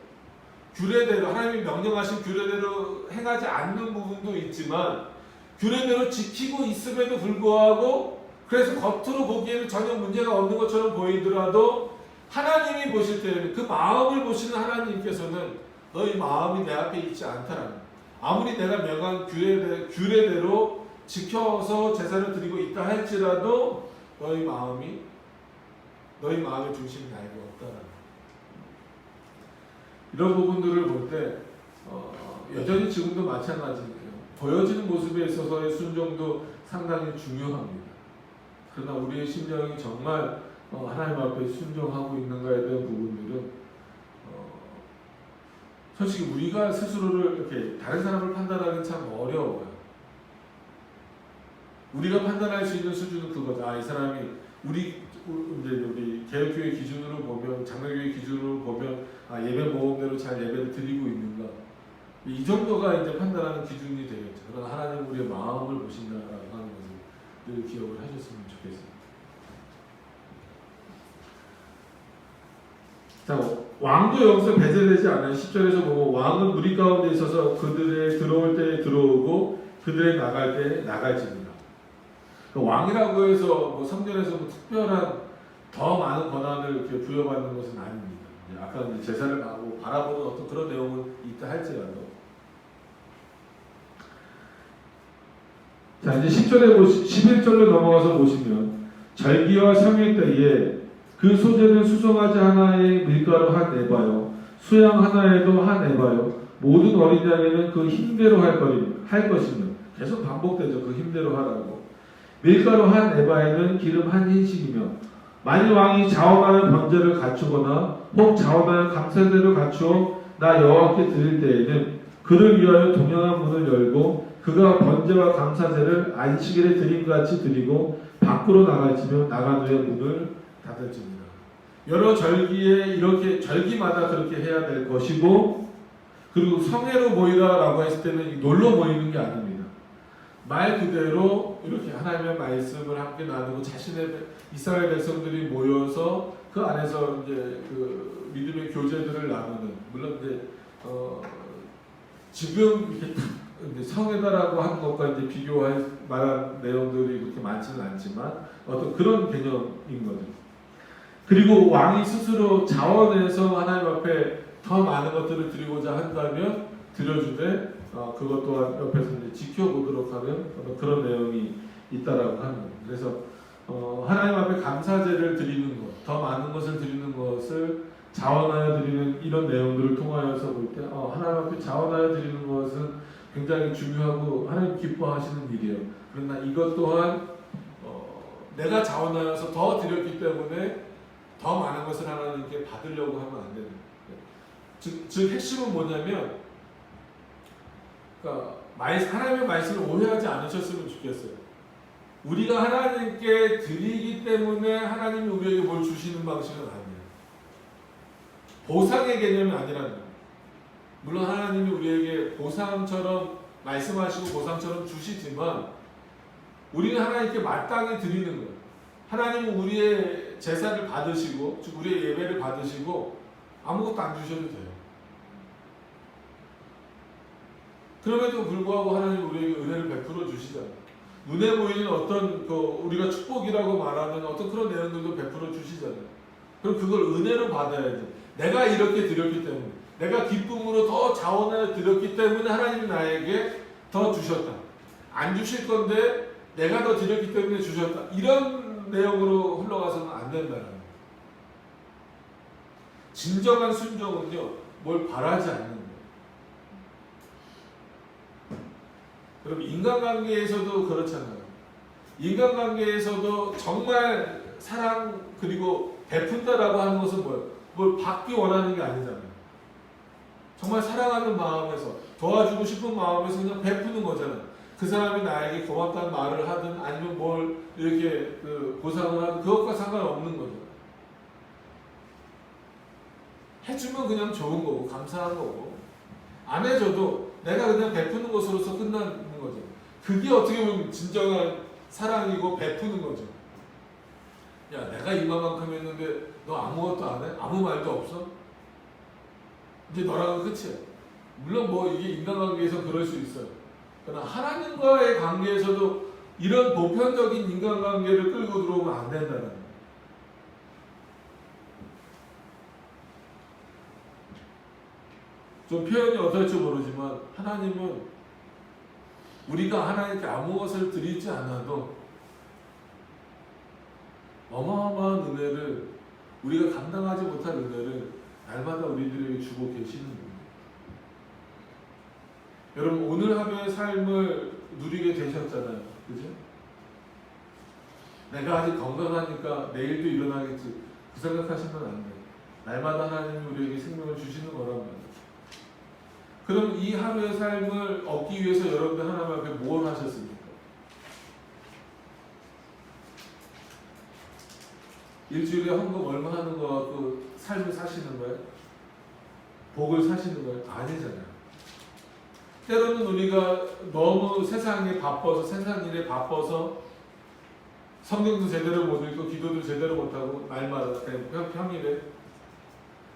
규례대로, 하나님이 명령하신 규례대로 행하지 않는 부분도 있지만 규례대로 지키고 있음에도 불구하고, 그래서 겉으로 보기에는 전혀 문제가 없는 것처럼 보이더라도 하나님이 보실 때는, 그 마음을 보시는 하나님께서는 너희 마음이 내 앞에 있지 않다라는 거예요. 아무리 내가 명한 규례대로 지켜서 제사를 드리고 있다 할지라도 너희 마음의 중심이 나에게 없다라는 거예요. 이런 부분들을 볼 때 여전히 지금도 마찬가지예요. 보여지는 모습에 있어서의 순종도 상당히 중요합니다. 그러나 우리의 심령이 정말 하나님 앞에 순종하고 있는가에 대한 부분들은 솔직히 우리가 스스로를 이렇게 다른 사람을 판단하기는 참 어려워요. 우리가 판단할 수 있는 수준은 그거다. 이 사람이 우리 개혁교회 기준으로 보면, 장로교회 기준으로 보면 예배 모험대로 잘 예배를 드리고 있는가, 이 정도가 이제 판단하는 기준이 되겠죠. 그러나 하나님 우리의 마음을 보신다라고 하는 것을 늘 기억을 하셨으면 좋겠습니다. 자, 왕도 여기서 배제되지 않아요. 10절에서 보면 왕은 무리 가운데 있어서 그들의 들어올 때에 들어오고 그들의 나갈 때에 나갈지니라. 왕이라고 해서 성전에서 특별한 더 많은 권한을 이렇게 부여받는 것은 아닙니다. 아까 제사를 하고 바라보는 어떤 그런 내용은 있다 할지라도. 자, 이제 11절로 넘어가서 보시면, 절기와 성일 때에 그 소재는 수송아지 하나에 밀가루 한 에바요, 수양 하나에도 한 에바요, 모든 어린 양에는 그 힘대로 할 것이며, 계속 반복되죠. 그 힘대로 하라고. 밀가루 한 에바에는 기름 한 흰씩이며, 만일 왕이 자원하는 번제를 갖추거나 혹 자원하는 감사제를 갖추어 나 여호와께 드릴 때에는 그를 위하여 동양한 문을 열고 그가 번제와 감사제를 안식일에 드림같이 드리고 밖으로 나갈지며 나간 후에 문을 닫을지니라. 여러 절기에 이렇게 절기마다 그렇게 해야 될 것이고, 그리고 성회로 모이라라고 했을 때는 놀러 모이는 게 아닙니다. 말 그대로 이렇게 하나님의 말씀을 함께 나누고 자신의 이스라엘 백성들이 모여서 그 안에서 이제 그 믿음의 교제들을 나누는, 물론 이제 지금 이렇게 성회다라고 하는 것과 이제 비교할 말한 내용들이 그렇게 많지는 않지만 어떤 그런 개념인 거죠. 그리고 왕이 스스로 자원해서 하나님 앞에 더 많은 것들을 드리고자 한다면 드려주되 그것 또한 옆에서 이제 지켜보도록 하는 그런 내용이 있다라고 하는 거예요. 그래서 하나님 앞에 감사제를 드리는 것, 더 많은 것을 드리는 것을 자원하여 드리는 이런 내용들을 통하여서 볼 때 하나님 앞에 자원하여 드리는 것은 굉장히 중요하고 하나님 기뻐하시는 일이에요. 그러나 이것 또한 내가 자원하여서 더 드렸기 때문에 더 많은 것을 하나님께 받으려고 하면 안 되는 거예요. 즉 핵심은 뭐냐면 그러니까 하나님의 말씀을 오해하지 않으셨으면 좋겠어요. 우리가 하나님께 드리기 때문에 하나님이 우리에게 뭘 주시는 방식은 아니에요. 보상의 개념이 아니라는 거예요. 물론 하나님이 우리에게 보상처럼 말씀하시고 보상처럼 주시지만 우리는 하나님께 마땅히 드리는 거예요. 하나님은 우리의 제사를 받으시고 즉 우리의 예배를 받으시고 아무것도 안 주셔도 돼요. 그럼에도 불구하고 하나님 우리에게 은혜를 베풀어 주시잖아요. 눈에 보이는 어떤 우리가 축복이라고 말하는 어떤 그런 내용들도 베풀어 주시잖아요. 그럼 그걸 은혜로 받아야지. 내가 이렇게 드렸기 때문에, 내가 기쁨으로 더 자원하여 드렸기 때문에 하나님이 나에게 더 주셨다. 안 주실 건데 내가 더 드렸기 때문에 주셨다. 이런 내용으로 흘러가서는 안 된다는 거예요. 진정한 순종은요, 뭘 바라지 않는 거예요. 그럼 인간관계에서도 그렇잖아요. 인간관계에서도 정말 사랑 그리고 베푼다라고 하는 것은 뭐예요? 뭘 받기 원하는 게 아니잖아요. 정말 사랑하는 마음에서 도와주고 싶은 마음에서 그냥 베푸는 거잖아요. 그 사람이 나에게 고맙다는 말을 하든 아니면 뭘 이렇게 보상을 하든 그것과 상관없는 거죠. 해주면 그냥 좋은 거고 감사한 거고 안 해줘도 내가 그냥 베푸는 것으로서 끝나는 거죠. 그게 어떻게 보면 진정한 사랑이고 베푸는 거죠. 야, 내가 이만큼 했는데 너 아무것도 안 해? 아무 말도 없어? 이제 너랑은 끝이야. 물론 뭐 이게 인간관계에서 그럴 수 있어요. 그러나 하나님과의 관계에서도 이런 보편적인 인간관계를 끌고 들어오면 안 된다는 거예요. 좀 표현이 어떨지 모르지만 하나님은 우리가 하나님께 아무 것을 드리지 않아도 어마어마한 은혜를 우리가 감당하지 못할 은혜를 날마다 우리들에게 주고 계시는 거예요. 여러분 오늘 하루의 삶을 누리게 되셨잖아요. 그죠? 내가 아직 건강하니까 내일도 일어나겠지. 그 생각하시면 안 돼요. 날마다 하나님이 우리에게 생명을 주시는 거란 말이에요. 그럼 이 하루의 삶을 얻기 위해서 여러분들 하나님 앞에 뭘 하셨습니까? 일주일에 헌금 얼마 하는 거 갖고 삶을 사시는 거예요? 복을 사시는 거예요? 아니잖아요. 때로는 우리가 너무 세상에 바빠서 세상 일에 바빠서 성경도 제대로 못 읽고 기도도 제대로 못하고 날마다 평일에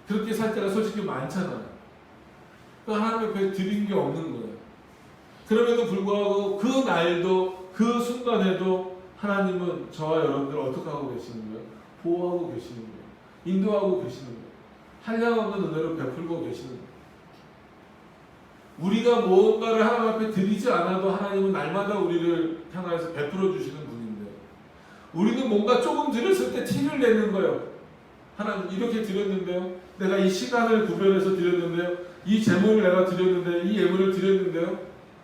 그렇게 살 때가 솔직히 많잖아요. 하나님 앞에 드린 게 없는 거예요. 그럼에도 불구하고 그 날도 그 순간에도 하나님은 저와 여러분들을 어떻게 하고 계시는 거예요? 보호하고 계시는 거예요. 인도하고 계시는 거예요. 한량없는 은혜로 베풀고 계시는 거예요. 우리가 무언가를 하나님 앞에 드리지 않아도 하나님은 날마다 우리를 향하여서 베풀어 주시는 분인데 우리는 뭔가 조금 드렸을 때 티를 내는 거예요. 하나님 이렇게 드렸는데요. 내가 이 시간을 구별해서 드렸는데요. 이 재물을 내가 드렸는데 이 예물을 드렸는데요.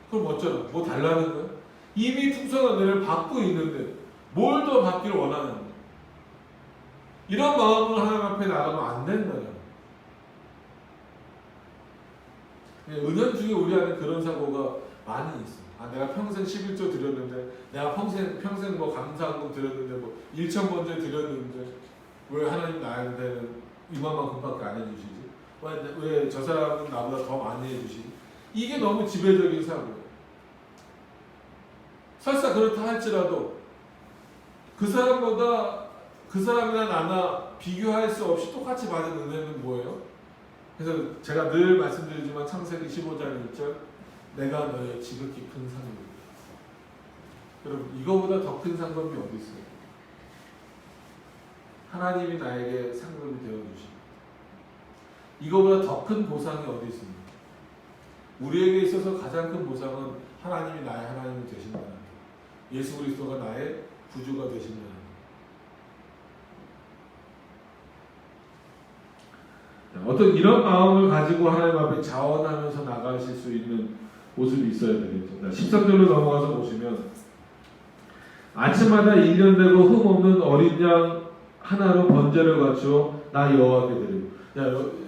그럼 어쩌나? 뭐 달라는 거예요? 이미 풍성한 은혜를 받고 있는데 뭘 더 받기를 원하는 거예요? 이런 마음으로 하나님 앞에 나가면 안 된다요. 은연중에 우리 안에 그런 사고가 많이 있어요. 내가 평생 11조 드렸는데 내가 평생 뭐 감사한금 드렸는데 뭐 1,000번째 드렸는데 왜 하나님 나한테는 이만큼밖에 안 해주시지? 왜 저 사람은 나보다 더 많이 해주시지? 이게 너무 지배적인 사고예요. 설사 그렇다 할지라도 그 사람보다 그 사람이나 나나 비교할 수 없이 똑같이 받은 은혜는 뭐예요? 그래서 제가 늘 말씀드리지만 창세기 15장 1절 내가 너의 지극히 큰 상급이다. 여러분 이거보다 더 큰 상급이 어디 있어요? 하나님이 나에게 상급이 되어주시고 이거보다 더 큰 보상이 어디 있습니까? 우리에게 있어서 가장 큰 보상은 하나님이 나의 하나님이 되신다는 것, 예수 그리스도가 나의 구주가 되신다는 것. 어떤 이런 마음을 가지고 하나님 앞에 자원하면서 나가실 수 있는 모습이 있어야 되겠죠. 13절로 넘어가서 보시면 아침마다 1년 되고 흠 없는 어린 양 하나로 번제를 갖추어 나 여호와께 드리고.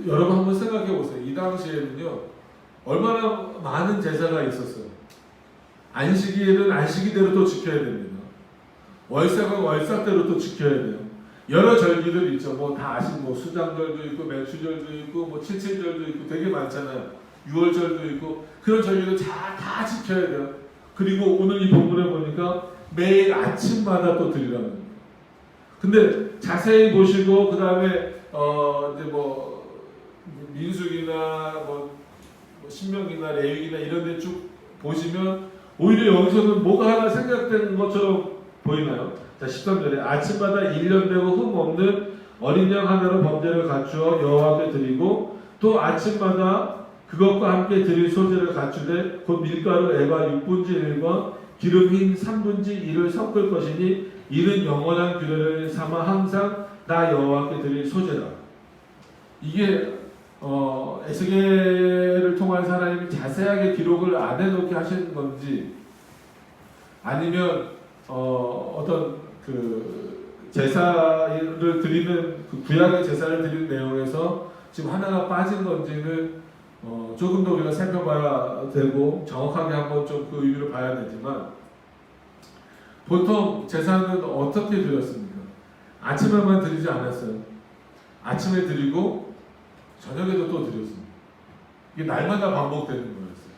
여러분 한번 생각해 보세요. 이 당시에는요 얼마나 많은 제사가 있었어요. 안식일은 안식일대로 또 지켜야 됩니다. 월삭은 월삭대로 또 지켜야 돼요. 여러 절기들 있죠. 뭐 다 아시는 뭐 수장절도 있고 매추절도 있고 뭐 칠칠절도 있고 되게 많잖아요. 유월절도 있고 그런 절기들 다 지켜야 돼요. 그리고 오늘 이 본문에 보니까 매일 아침마다 또 드리라는 거예요. 근데 자세히 보시고 그 다음에 이제 뭐 민수기나 뭐 신명기나 레위기나 이런 데 쭉 보시면 오히려 여기서는 뭐가 하나 생략된 것처럼 보이나요? 자 13절에 아침마다 1년 되고 흠 없는 어린 양 하나로 번제를 갖추어 여호와께 드리고 또 아침마다 그것과 함께 드릴 소재를 갖추되 곧 밀가루 에바 6분의 1과 기름 흰 3분의 1을 섞을 것이니 이는 영원한 규례를 삼아 항상 나 여호와께 드릴 소재라. 이게 에스겔을 통한 하나님이 자세하게 기록을 안 해놓게 하시는 건지 아니면 어떤 그 제사를 드리는 그 구약의 제사를 드리는 내용에서 지금 하나가 빠진 건지는 조금 더 우리가 살펴봐야 되고 정확하게 한번 좀 그 의미를 봐야 되지만 보통 제사는 어떻게 드렸습니까? 아침에만 드리지 않았어요. 아침에 드리고 저녁에도 또 드렸습니다. 이게 날마다 반복되는 거였어요.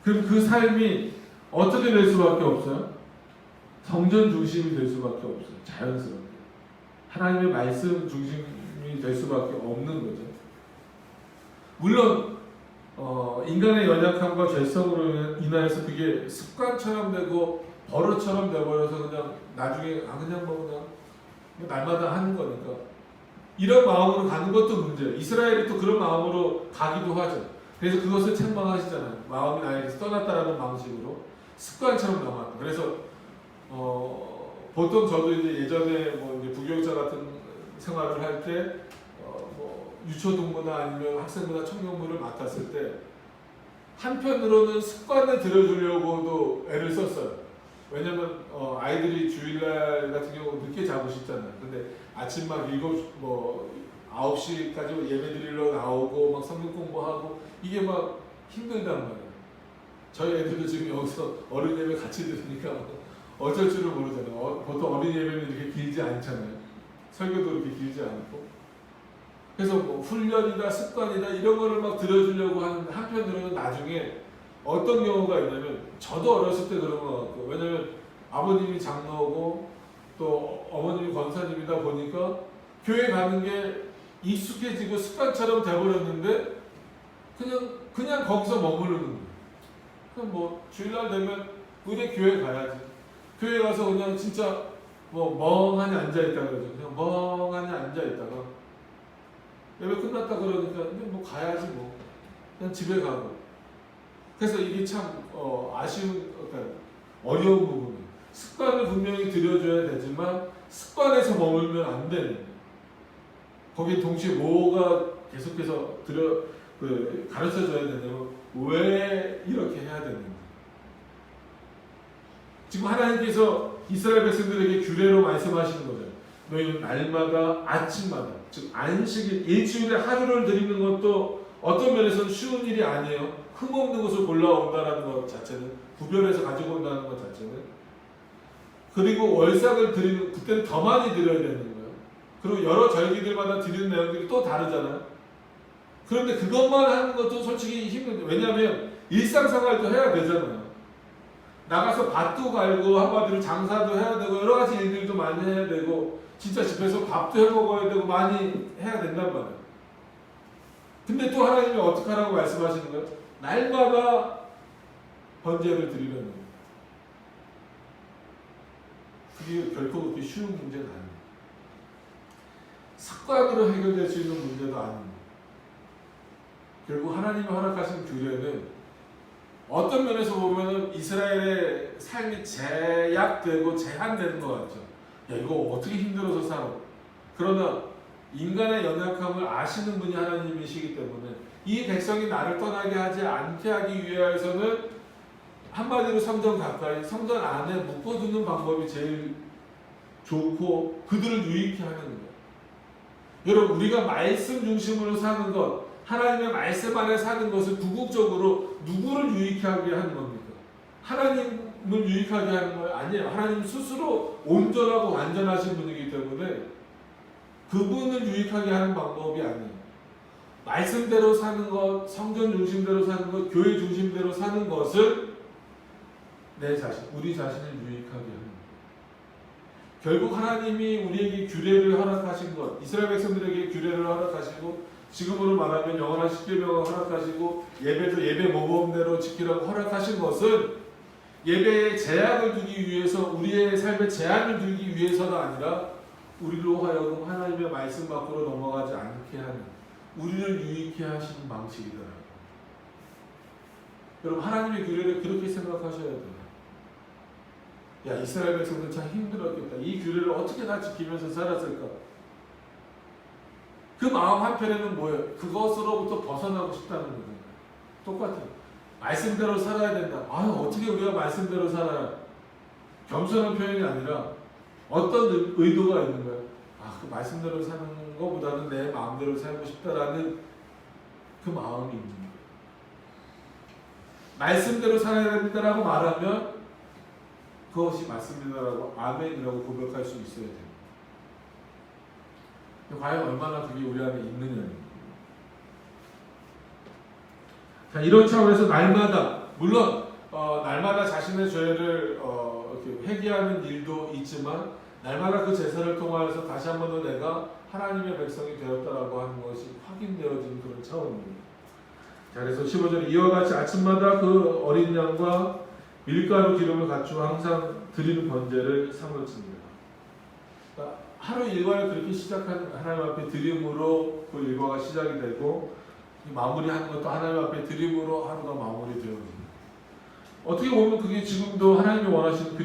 그럼 그 삶이 어떻게 될 수밖에 없어요? 성전 중심이 될 수밖에 없어요. 자연스럽게. 하나님의 말씀 중심이 될 수밖에 없는 거죠. 물론 인간의 연약함과 죄성으로 인하여서 그게 습관처럼 되고 버릇처럼 돼버려서 그냥 나중에 그냥 날마다 하는 거니까 이런 마음으로 가는 것도 문제예요. 이스라엘이 또 그런 마음으로 가기도 하죠. 그래서 그것을 책망하시잖아요. 마음이 나에게서 떠났다라는 방식으로 습관처럼 남았다. 그래서 보통 저도 이제 예전에 뭐 이제 부교육자 같은 생활을 할 때 뭐 유초동부나 아니면 학생부나 청년부를 맡았을 때 한편으로는 습관을 들여주려고도 애를 썼어요. 왜냐면 아이들이 주일날 같은 경우 늦게 자고 싶잖아요. 근데 아침 막 9시까지 예배 드리러 나오고 막 성경 공부하고 이게 막 힘들단 말이에요. 저희 애들도 지금 여기서 어린 예배 같이 들으니까 어쩔 줄을 모르잖아요. 보통 어린 예배는 이렇게 길지 않잖아요. 설교도 이렇게 길지 않고. 그래서 뭐 훈련이다 습관이다 이런 거를 막 들어주려고 하는데 한편으로는 나중에 어떤 경우가 있냐면 저도 어렸을 때 그런 것 같고 왜냐면 아버님이 장로고 또 어머님이 권사님이다 보니까 교회 가는 게 익숙해지고 습관처럼 돼버렸는데 그냥 거기서 머무르는 거예요. 그럼 뭐 주일날 되면 우리 교회 가야지. 교회 가서 그냥 진짜 뭐 멍하니 앉아있다가 그러죠. 그냥 멍하니 앉아있다가 예배 끝났다 그러니까 근데 뭐 가야지 뭐 그냥 집에 가고. 그래서 이게 참 아쉬운 그러니까 어려운 부분이에요. 습관을 분명히 들여줘야 되지만 습관에서 머물면 안 되는 거예요. 거기에 동시에 뭐가 계속해서 가르쳐줘야 되냐면 왜 이렇게 해야 되는지. 지금 하나님께서 이스라엘 백성들에게 규례로 말씀하시는 거죠. 너희는 날마다 아침마다 즉 안식일 일주일에 하루를 드리는 것도 어떤 면에서는 쉬운 일이 아니에요. 흠없는 것을 골라온다는 것 자체는 구별해서 가지고 온다는 것 자체는 그리고 월삭을 드리는 그때는 더 많이 드려야 되는 거예요. 그리고 여러 절기들마다 드리는 내용들이 또 다르잖아요. 그런데 그것만 하는 것도 솔직히 힘든데 왜냐하면 일상생활도 해야 되잖아요. 나가서 밭도 갈고 한마디로 장사도 해야 되고 여러 가지 일들도 많이 해야 되고 진짜 집에서 밥도 해 먹어야 되고 많이 해야 된단 말이에요. 근데 또 하나님이 어떻게 하라고 말씀하시는 거예요? 날마다 번제를 드리라는 거예요. 그게 결코 그렇게 쉬운 문제는 아니에요. 습관으로 해결될 수 있는 문제도 아닙니다. 결국 하나님이 허락하신 규례는 어떤 면에서 보면 이스라엘의 삶이 제약되고 제한되는 것 같죠. 야 이거 어떻게 힘들어서 살아. 그러나 인간의 연약함을 아시는 분이 하나님이시기 때문에 이 백성이 나를 떠나게 하지 않게 하기 위해서는 한마디로 성전 가까이, 성전 안에 묶어두는 방법이 제일 좋고 그들을 유익해 하는 거예요. 여러분, 우리가 말씀 중심으로 사는 것, 하나님의 말씀 안에 사는 것은 궁극적으로 누구를 유익해 하게 하는 겁니까? 하나님을 유익하게 하는 거예요? 아니에요. 하나님 스스로 온전하고 완전하신 분이기 때문에 그분을 유익하게 하는 방법이 아니에요. 말씀대로 사는 것, 성전 중심대로 사는 것, 교회 중심대로 사는 것은 내 자신, 우리 자신을 유익하게 하는 거예요. 결국 하나님이 우리에게 규례를 허락하신 것, 이스라엘 백성들에게 규례를 허락하시고 지금으로 말하면 영원한 십계명을 허락하시고 예배도 예배 모범대로 지키라고 허락하신 것은 예배에 제약을 두기 위해서, 우리의 삶에 제한을 두기 위해서가 아니라 우리로 하여금 하나님의 말씀 밖으로 넘어가지 않게 하는, 우리를 유익해 하시는 방식이더라고요. 여러분, 하나님의 규례를 그렇게 생각하셔야 돼요. 야, 이스라엘 백성들 참 힘들었겠다. 이 규례를 어떻게 다 지키면서 살았을까? 그 마음 한편에는 뭐예요? 그것으로부터 벗어나고 싶다는 거예요. 똑같아요. 말씀대로 살아야 된다. 아유, 어떻게 우리가 말씀대로 살아야? 겸손한 표현이 아니라 어떤 의도가 있는 거예요? 아, 그 말씀대로 사는 것보다는 내 마음대로 살고 싶다라는 그 마음이 있는 거예요. 말씀대로 살아야 된다라고 말하면 그것이 맞습니다라고 아멘이라고 고백할 수 있어야 돼요. 과연 얼마나 그게 우리 안에 있느냐입니다. 자, 이런 차원에서 날마다, 물론 날마다 자신의 죄를 이렇게 회개하는 일도 있지만 날마다 그 제사를 통하여서 다시 한 번 더 내가 하나님의 백성이 되었다라고 하는 것이 확인되어지는 그런 차원입니다. 자, 그래서 15절, 이와 같이 아침마다 그 어린 양과 밀가루 기름을 갖추어 항상 드리는 번제를 삼을지니라. 그러니까 하루 일과를 그렇게 시작하는, 하나님 앞에 드림으로 그 일과가 시작이 되고 마무리하는 것도 하나님 앞에 드림으로 하루가 마무리되어집니다. 어떻게 보면 그게 지금도 하나님이 원하시는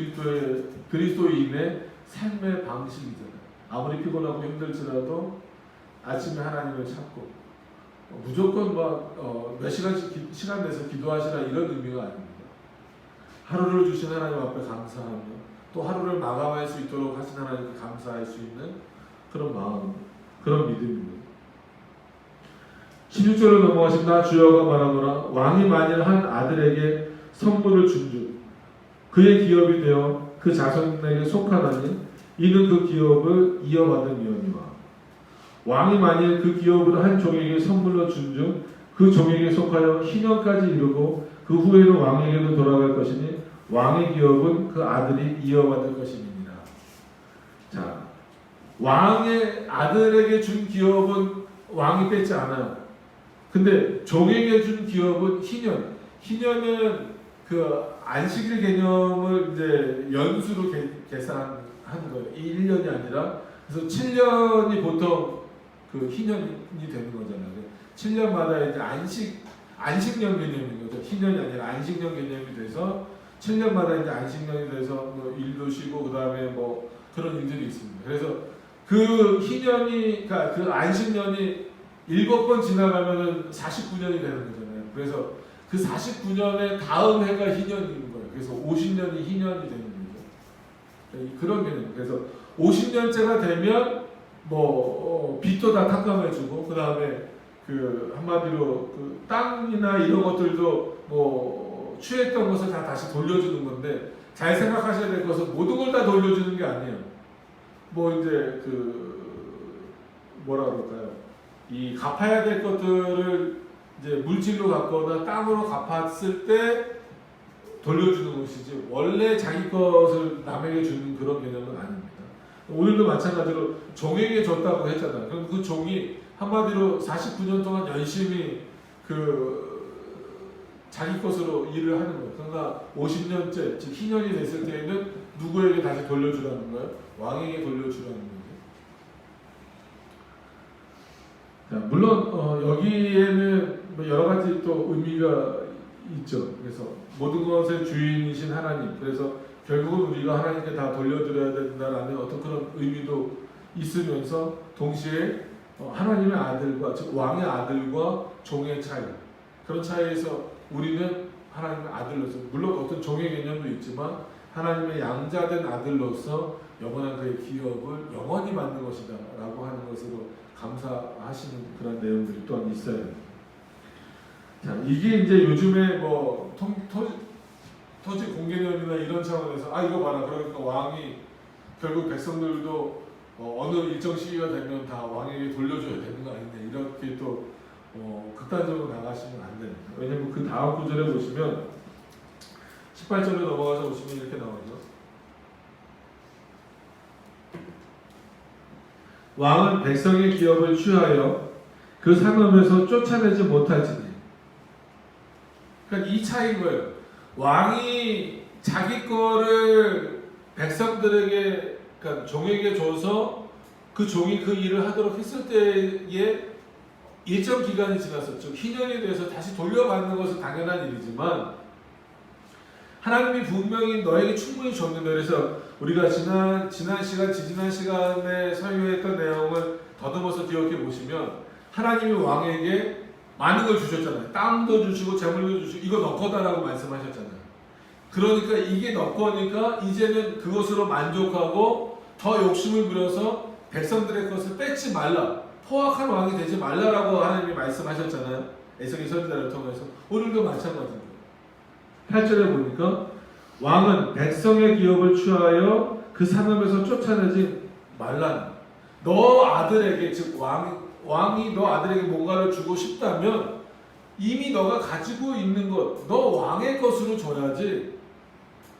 그리스도인의 삶의 방식이잖아요. 아무리 피곤하고 힘들지라도 아침에 하나님을 찾고 무조건 몇 시간씩 시간 내서 기도하시라 이런 의미가 아닙니다. 하루를 주신 하나님 앞에 감사하며 또 하루를 마감할 수 있도록 하신 하나님께 감사할 수 있는 그런 마음, 그런 믿음입니다. 16절로 넘어가십니다. 주여가 말하노라, 왕이 만일 한 아들에게 선물을 준즉 그의 기업이 되어 그 자손에게 속하나니 이는 그 기업을 이어받은 위험이와, 왕이 만일 그 기업을 한 종에게 선물로 준즉 그 종에게 속하여 희년까지 이르고 그 후에는 왕에게도 돌아갈 것이니 왕의 기업은 그 아들이 이어받을 것입니다. 자, 왕의 아들에게 준 기업은 왕이 뺏지 않아요. 근데 종에게 준 기업은 희년. 희년은 그 안식일 개념을 이제 연수로 계산하는 거예요. 이 1년이 아니라. 그래서 7년이 보통 그 희년이 되는 거잖아요. 7년마다 이제 안식년 개념인 거죠. 희년이 아니라 안식년 개념이 돼서 7년마다 이제 안식년이 돼서 뭐 일도 쉬고 그 다음에 뭐 그런 일들이 있습니다. 그래서 그 희년이, 그러니까 그 안식년이 7번 지나가면은 49년이 되는 거잖아요. 그래서 그 49년의 다음 해가 희년인 거예요. 그래서 50년이 희년이 되는 거죠. 그런 개념. 그래서 50년째가 되면 뭐 빚도 다 탕감해주고 그 다음에 그 한마디로 그 땅이나 이런 것들도 뭐 취했던 것을 다 다시 돌려주는 건데, 잘 생각하셔야 될 것은 모든 걸 다 돌려주는 게 아니에요. 뭐 이제 그 뭐라 그럴까요? 이 갚아야 될 것들을 이제 물질로 갚거나 땅으로 갚았을 때 돌려주는 것이지 원래 자기 것을 남에게 주는 그런 개념은 아닙니다. 오늘도 마찬가지로 종에게 줬다고 했잖아요. 그럼 그 종이 한마디로 49년 동안 열심히 그 자기 것으로 일을 하는 거예요. 그러나 50년째, 즉 희년이 됐을 때에는 누구에게 다시 돌려주라는 거예요? 왕에게 돌려주라는 거예요. 자, 물론 여기에는 뭐 여러 가지 또 의미가 있죠. 그래서 모든 것의 주인이신 하나님, 그래서 결국은 우리가 하나님께 다 돌려드려야 된다라는 어떤 그런 의미도 있으면서 동시에 하나님의 아들과, 즉 왕의 아들과 종의 차이, 그런 차이에서 우리는 하나님의 아들로서, 물론 어떤 종의 개념도 있지만 하나님의 양자된 아들로서 영원한 그의 기업을 영원히 받는 것이다 라고 하는 것으로 감사하시는 그런 내용들이 또한 있어요. 자, 이게 이제 요즘에 뭐 토지 공개념이나 이런 차원에서 이거 봐라, 그러니까 왕이 결국 백성들도 어느 일정 시기가 되면 다 왕에게 돌려줘야 되는 거 아니냐, 이렇게 또 극단적으로 나가시면 안 됩니다. 왜냐면 그 다음 구절에 보시면 18절에 넘어가서 보시면 이렇게 나오죠. 왕은 백성의 기업을 취하여 그 상업에서 쫓아내지 못할지니. 그러니까 이 차이인 거예요. 왕이 자기 거를 백성들에게, 그러니까 종에게 줘서 그 종이 그 일을 하도록 했을 때에 일정 기간이 지났었죠. 희년이 돼서 다시 돌려받는 것은 당연한 일이지만 하나님이 분명히 너에게 충분히 줬는데, 그래서 우리가 지난 시간에 설교했던 내용을 더듬어서 기억해 보시면 하나님이 왕에게 많은 걸 주셨잖아요. 땅도 주시고 재물도 주시고 이거 너 거다라고 말씀하셨잖아요. 그러니까 이게 너 거니까 이제는 그것으로 만족하고 더 욕심을 부려서 백성들의 것을 뺏지 말라, 포악한 왕이 되지 말라라고 하나님이 말씀하셨잖아요. 에스겔 선지자를 통해서. 오늘도 마찬가지입니다. 8절에 보니까 왕은 백성의 기업을 취하여 그 상업에서 쫓아내지 말라. 너 아들에게, 즉 왕이 너 아들에게 뭔가를 주고 싶다면 이미 너가 가지고 있는 것, 너 왕의 것으로 줘야지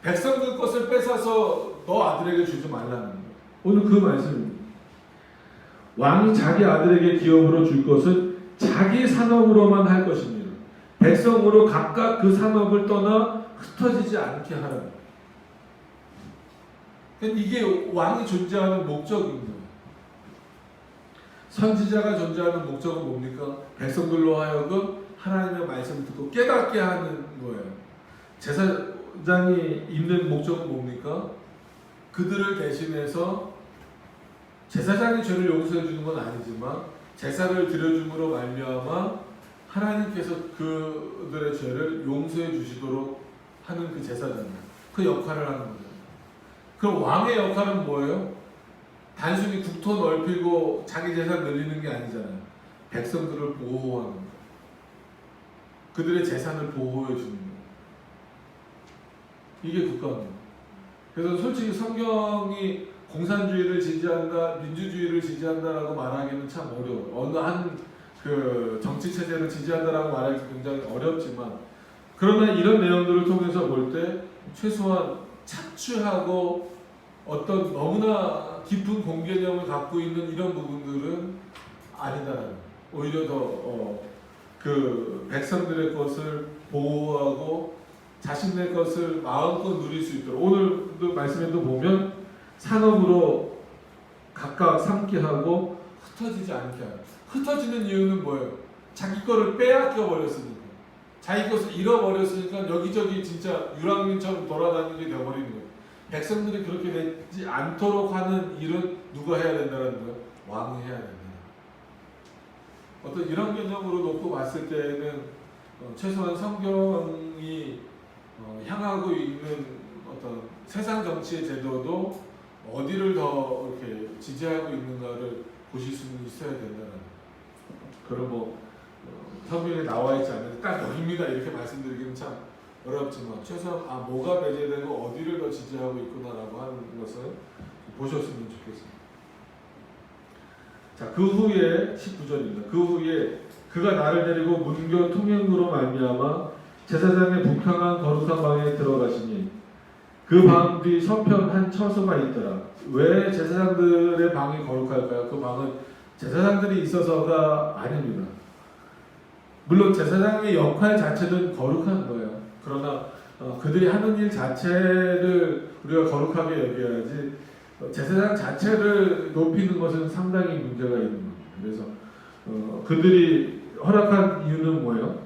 백성들 것을 뺏어서 너 아들에게 주지 말라는 거예요. 오늘 그 말씀입니다. 왕이 자기 아들에게 기업으로 줄 것은 자기 산업으로만 할 것입니다. 백성으로 각각 그 산업을 떠나 흩어지지 않게 하라는 거예요. 이게 왕이 존재하는 목적입니다. 선지자가 존재하는 목적은 뭡니까? 백성들로 하여금 하나님의 말씀을 듣고 깨닫게 하는 거예요. 제사장이 있는 목적은 뭡니까? 그들을 대신해서 제사장이 죄를 용서해 주는 건 아니지만 제사를 드려줌으로 말미암아 하나님께서 그들의 죄를 용서해 주시도록 하는 그 제사장, 그 역할을 하는 거죠. 그럼 왕의 역할은 뭐예요? 단순히 국토 넓히고 자기 재산 늘리는 게 아니잖아요. 백성들을 보호하는 거예요. 그들의 재산을 보호해 주는 거예요. 이게 국가입니다. 그래서 솔직히 성경이 공산주의를 지지한다, 민주주의를 지지한다라고 말하기는 참 어려워요. 어느 한 그 정치 체제를 지지한다라고 말하기 굉장히 어렵지만, 그러나 이런 내용들을 통해서 볼 때 최소한 착취하고 어떤 너무나 깊은 공개념을 갖고 있는 이런 부분들은 아니다라는, 오히려 더 그 백성들의 것을 보호하고 자신의 것을 마음껏 누릴 수 있도록, 오늘도 말씀에도 보면 산업으로 각각 삼게 하고 흩어지지 않게 하고. 흩어지는 이유는 뭐예요? 자기 거를 빼앗겨 버렸으니까, 자기 것을 잃어버렸으니까 여기저기 진짜 유랑민처럼 돌아다니게 되어버리는 거예요. 백성들이 그렇게 되지 않도록 하는 일은 누가 해야 된다는 거예요? 왕이 해야 된다. 어떤 이런 개념으로 놓고 봤을 때는 최소한 성경이 향하고 있는 어떤 세상 정치의 제도도 어디를 더 이렇게 지지하고 있는가를 보실 수는 있어야 된다는, 그런 성경에 나와 있지 않는데 딱 여기입니다 이렇게 말씀드리기는 참 어렵지만 최소한 뭐가 배제되고 어디를 더 지지하고 있구나라고 하는 것을 보셨으면 좋겠습니다. 자, 그 후에 19절입니다. 그 후에 그가 나를 데리고 문교 통행으로 말미암아 제사장의 북향한 거룩한 방에 들어가시니 그 방 뒤 서편 한 처소가 있더라. 왜 제사장들의 방이 거룩할까요? 그 방은 제사장들이 있어서가 아닙니다. 물론 제사장의 역할 자체는 거룩한 거예요. 그러나 그들이 하는 일 자체를 우리가 거룩하게 여겨야지 제사장 자체를 높이는 것은 상당히 문제가 있는 겁니다. 그래서 그들이 허락한 이유는 뭐예요?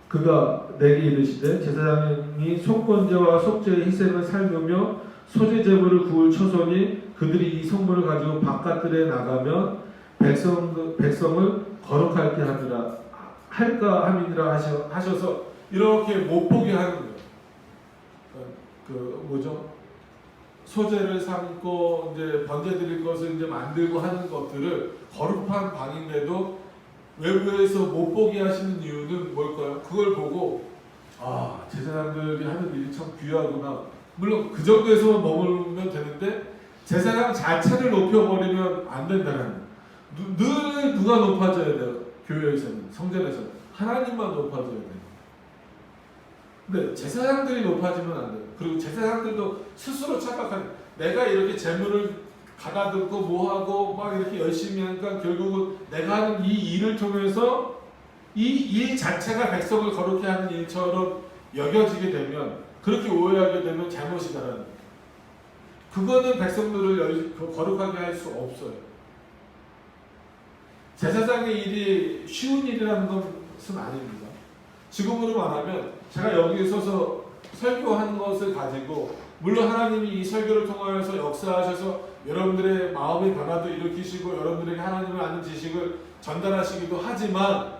그가 내게 이르시되 제사장이 속건제와 속죄의 희생을 살구며 소재 제물을 구울 처소니 그들이 이 성물을 가지고 바깥들에 나가면 백성을 거룩하게 할까 함이니라 하셔서 이렇게 못 보게 하는 거예요. 그 뭐죠? 소재를 삼고 이제 번제 드릴 것을 이제 만들고 하는 것들을 거룩한 방인데도 외부에서 못 보게 하시는 이유는 뭘까요? 그걸 보고 제사장들이 하는 일이 참 귀하구나. 물론 그 정도에서만 머물면 되는데 제사장 자체를 높여버리면 안 된다는. 늘 누가 높아져야 돼요? 교회에서는, 성전에서는 하나님만 높아져야 돼요. 근데 제사장들이 높아지면 안 돼요. 그리고 제사장들도 스스로 착각하는, 내가 이렇게 재물을 가다듬고 뭐하고 막 이렇게 열심히 하니까 결국은 내가 하는 이 일을 통해서 이 일 자체가 백성을 거룩해 하는 일처럼 여겨지게 되면, 그렇게 오해하게 되면 잘못이다라는 거예요. 그거는 백성들을 거룩하게 할 수 없어요. 제사장의 일이 쉬운 일이라는 것은 아닙니다. 지금으로 말하면 제가 여기 서서 설교하는 것을 가지고, 물론 하나님이 이 설교를 통하여서 역사하셔서 여러분들의 마음의 변화도 일으키시고 여러분들에게 하나님을 아는 지식을 전달하시기도 하지만,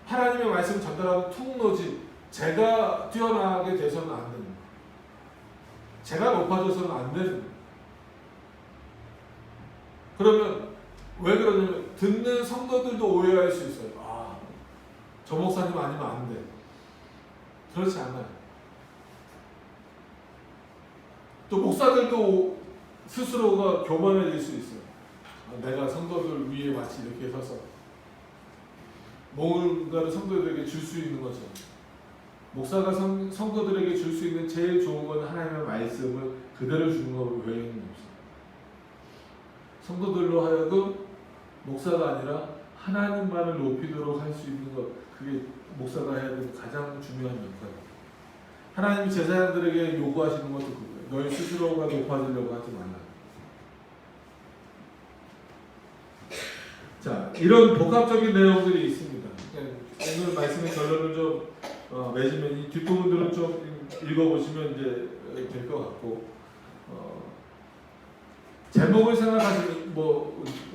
하나님의 말씀을 전달하는 통로지 제가 뛰어나게 돼서는 안 됩니다. 제가 높아져서는 안 됩니다. 그러면 왜 그러냐면 듣는 성도들도 오해할 수 있어요. 저 목사님 아니면 안 돼. 그렇지 않아요. 또 목사들도 스스로가 교만해질 수 있어요. 내가 성도들 위에 마치 이렇게 서서 뭔가를 성도들에게 줄 수 있는 것처럼. 목사가 성도들에게 줄 수 있는 제일 좋은 건 하나님의 말씀을 그대로 주는 것 외에는 없어요. 성도들로 하여금 목사가 아니라 하나님만을 높이도록 할 수 있는 것, 그게 목사가 해야 되는 가장 중요한 역할이에요. 하나님이 제사장들에게 요구하시는 것도 그거예요. 너희 스스로가 높아지려고 하지 말라. 자, 이런 복합적인 내용들이 있습니다. 오늘 말씀의 결론을 좀 맺으면 이 뒷부분들은 좀 읽어보시면 이제 될 것 같고, 제목을 생각하시면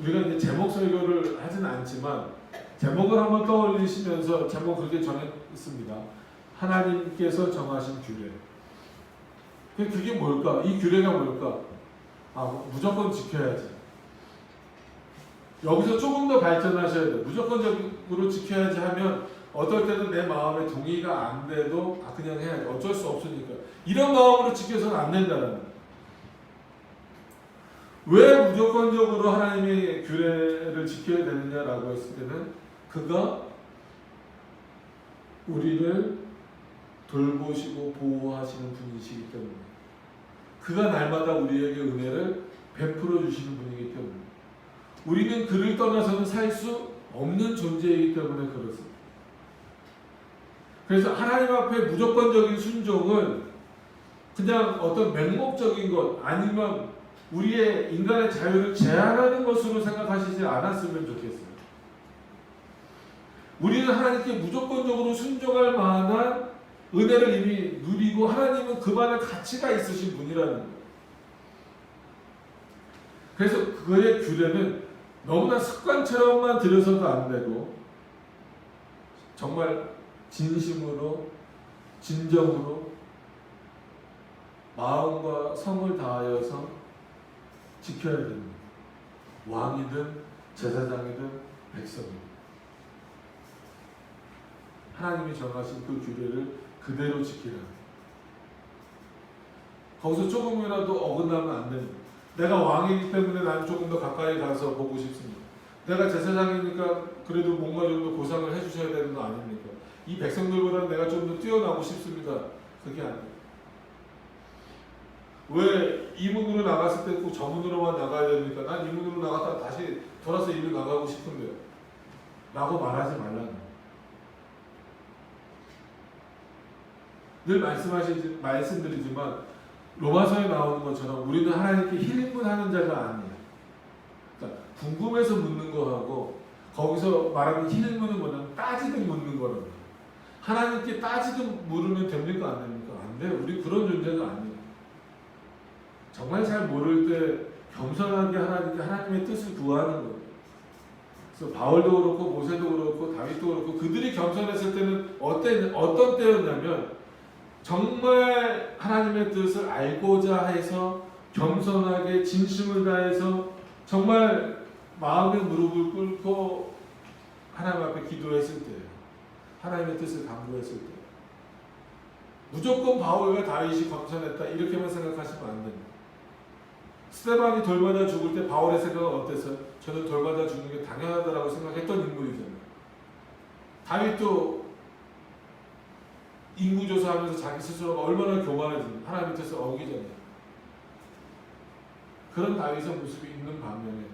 우리가 이제 제목 설교를 하지는 않지만 제목을 한번 떠올리시면서 제목 그렇게 정했습니다. 하나님께서 정하신 규례. 그게 뭘까? 이 규례가 뭘까? 무조건 지켜야지. 여기서 조금 더 발전하셔야 돼요. 무조건적으로 지켜야지 하면 어떨 때는 내 마음에 동의가 안 돼도 그냥 해야지. 어쩔 수 없으니까. 이런 마음으로 지켜서는 안 된다는 거예요. 왜 무조건적으로 하나님의 규례를 지켜야 되느냐라고 했을 때는 그가 우리를 돌보시고 보호하시는 분이시기 때문에, 그가 날마다 우리에게 은혜를 베풀어 주시는 분이기 때문에, 우리는 그를 떠나서는 살 수 없는 존재이기 때문에 그렇습니다. 그래서 하나님 앞에 무조건적인 순종은 그냥 어떤 맹목적인 것 아니면 우리의 인간의 자유를 제한하는 것으로 생각하시지 않았으면 좋겠어요. 우리는 하나님께 무조건적으로 순종할 만한 은혜를 이미 누리고 하나님은 그만한 가치가 있으신 분이라는 거예요. 그래서 그의 규례는 너무나 습관처럼만 들여서도 안 되고 정말 진심으로 진정으로 마음과 성을 다하여서 지켜야 됩니다. 왕이든 제사장이든 백성이든 하나님이 정하신 그 규례를 그대로 지키라. 거기서 조금이라도 어긋나면 안 됩니다. 내가 왕이기 때문에 난 조금 더 가까이 가서 보고 싶습니다. 내가 제사장이니까 그래도 뭔가 정도 보상을 해주셔야 되는 거 아닙니까? 이 백성들보다는 내가 좀 더 뛰어나고 싶습니다. 그게 아니에요. 왜 이 문으로 나갔을 때 꼭 저 문으로만 나가야 됩니까? 난 이 문으로 나갔다 다시 돌아서 이를 나가고 싶은데요. 라고 말하지 말라는. 늘 말씀드리지만 로마서에 나오는 것처럼 우리는 하나님께 힐링문하는 자가 아니에요. 그러니까 궁금해서 묻는 거하고 거기서 말하는 힐링문은 뭐냐면 따지듯 묻는 거랍니다. 하나님께 따지듯 물으면 됩니까? 안 됩니까? 안 돼요. 우리 그런 존재가 아니에요. 정말 잘 모를 때 겸손하게 하나님께 하나님의 뜻을 구하는 거예요. 그래서 바울도 그렇고 모세도 그렇고 다윗도 그렇고 그들이 겸손했을 때는 어떤 때였냐면 정말 하나님의 뜻을 알고자 해서 겸손하게 진심을 다해서 정말 마음의 무릎을 꿇고 하나님 앞에 기도했을 때예요. 하나님의 뜻을 강구했을 때. 무조건 바울과 다윗이 겸손했다 이렇게만 생각하시면 안 됩니다. 스데반이 돌 맞아 죽을 때 바울의 생각은 어땠어요? 저는 돌 맞아 죽는 게 당연하다라고 생각했던 인물이잖아요. 다윗도 인구조사하면서 자기 스스로가 얼마나 교만해지는 하나님의 뜻을 어기잖아요. 그런 다윗의 모습이 있는 반면에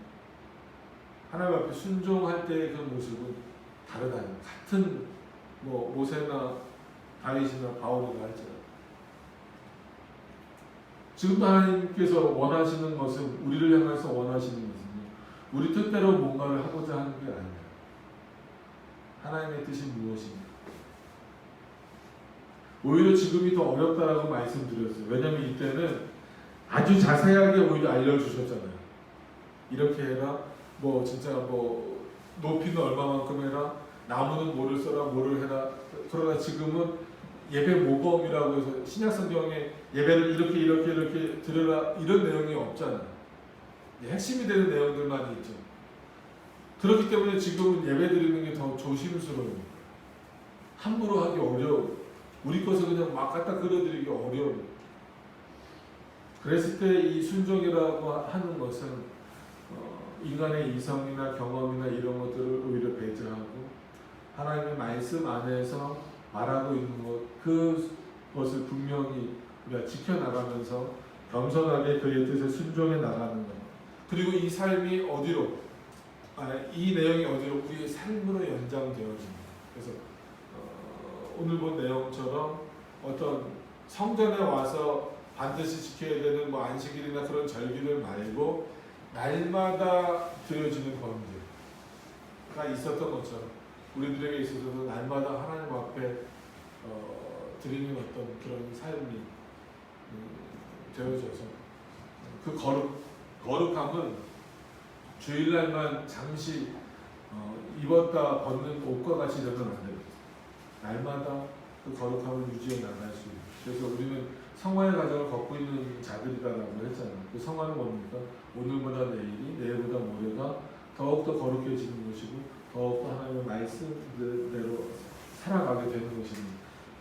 하나님 앞에 순종할 때의 그 모습은 다르다는 같은 모세나 다윗이나 바울이나 할지라도 지금도 하나님께서 원하시는 것은 우리를 향해서 원하시는 것은 우리 뜻대로 뭔가를 하고자 하는 게 아니에요. 하나님의 뜻이 무엇입니까? 오히려 지금이 더 어렵다라고 말씀드렸어요. 왜냐하면 이때는 아주 자세하게 오히려 알려주셨잖아요. 이렇게 해라. 진짜 높이는 얼마만큼 해라. 나무는 뭐를 써라. 뭐를 해라. 그러나 지금은 예배 모범이라고 해서 신약성경에 예배를 이렇게 드려라 이런 내용이 없잖아요. 핵심이 되는 내용들만 있죠. 그렇기 때문에 지금은 예배 드리는 게 더 조심스러워요. 함부로 하기 어려워. 우리 것을 그냥 막 갖다 끌어들이기 어려워요. 그랬을 때 이 순종이라고 하는 것은 인간의 이성이나 경험이나 이런 것들을 오히려 배제하고 하나님의 말씀 안에서 말하고 있는 그것을 분명히 우리가 지켜나가면서 겸손하게 그의 뜻에 순종해 나가는 것. 그리고 이 삶이 이 내용이 어디로 우리의 삶으로 연장되어집니다. 그래서 오늘 본 내용처럼 어떤 성전에 와서 반드시 지켜야 되는 안식일이나 그런 절기를 말고 날마다 드려지는 번제가 있었던 것처럼 우리들에게 있어서도 날마다 하나님 앞에 드리는 어떤 그런 삶이 되어져서 그 거룩함은 주일날만 잠시 입었다 벗는 옷과 같이 되면 안 됩니다. 날마다 그 거룩함을 유지해 나갈 수 있는. 그래서 우리는 성화의 과정을 걷고 있는 자들이다라고 했잖아요. 그 성화는 뭡니까? 오늘보다 내일이, 내일보다 모레가 더욱더 거룩해지는 것이고 더욱더 하나님의 말씀대로 살아가게 되는 것을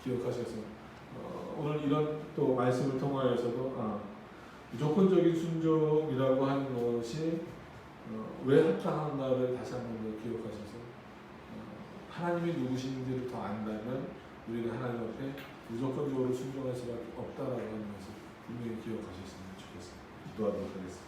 기억하셔서 오늘 이런 또 말씀을 통하여서도 무조건적인 순종이라고 하는 것이 왜 합당한가를 다시 한번 더 기억하셔서 하나님이 누구신지를 더 안다면 우리는 하나님 앞에 무조건적으로 순종할 수밖에 없다라고 하는 것을 분명히 기억하셨으면 좋겠습니다. 기도하도록 하겠습니다.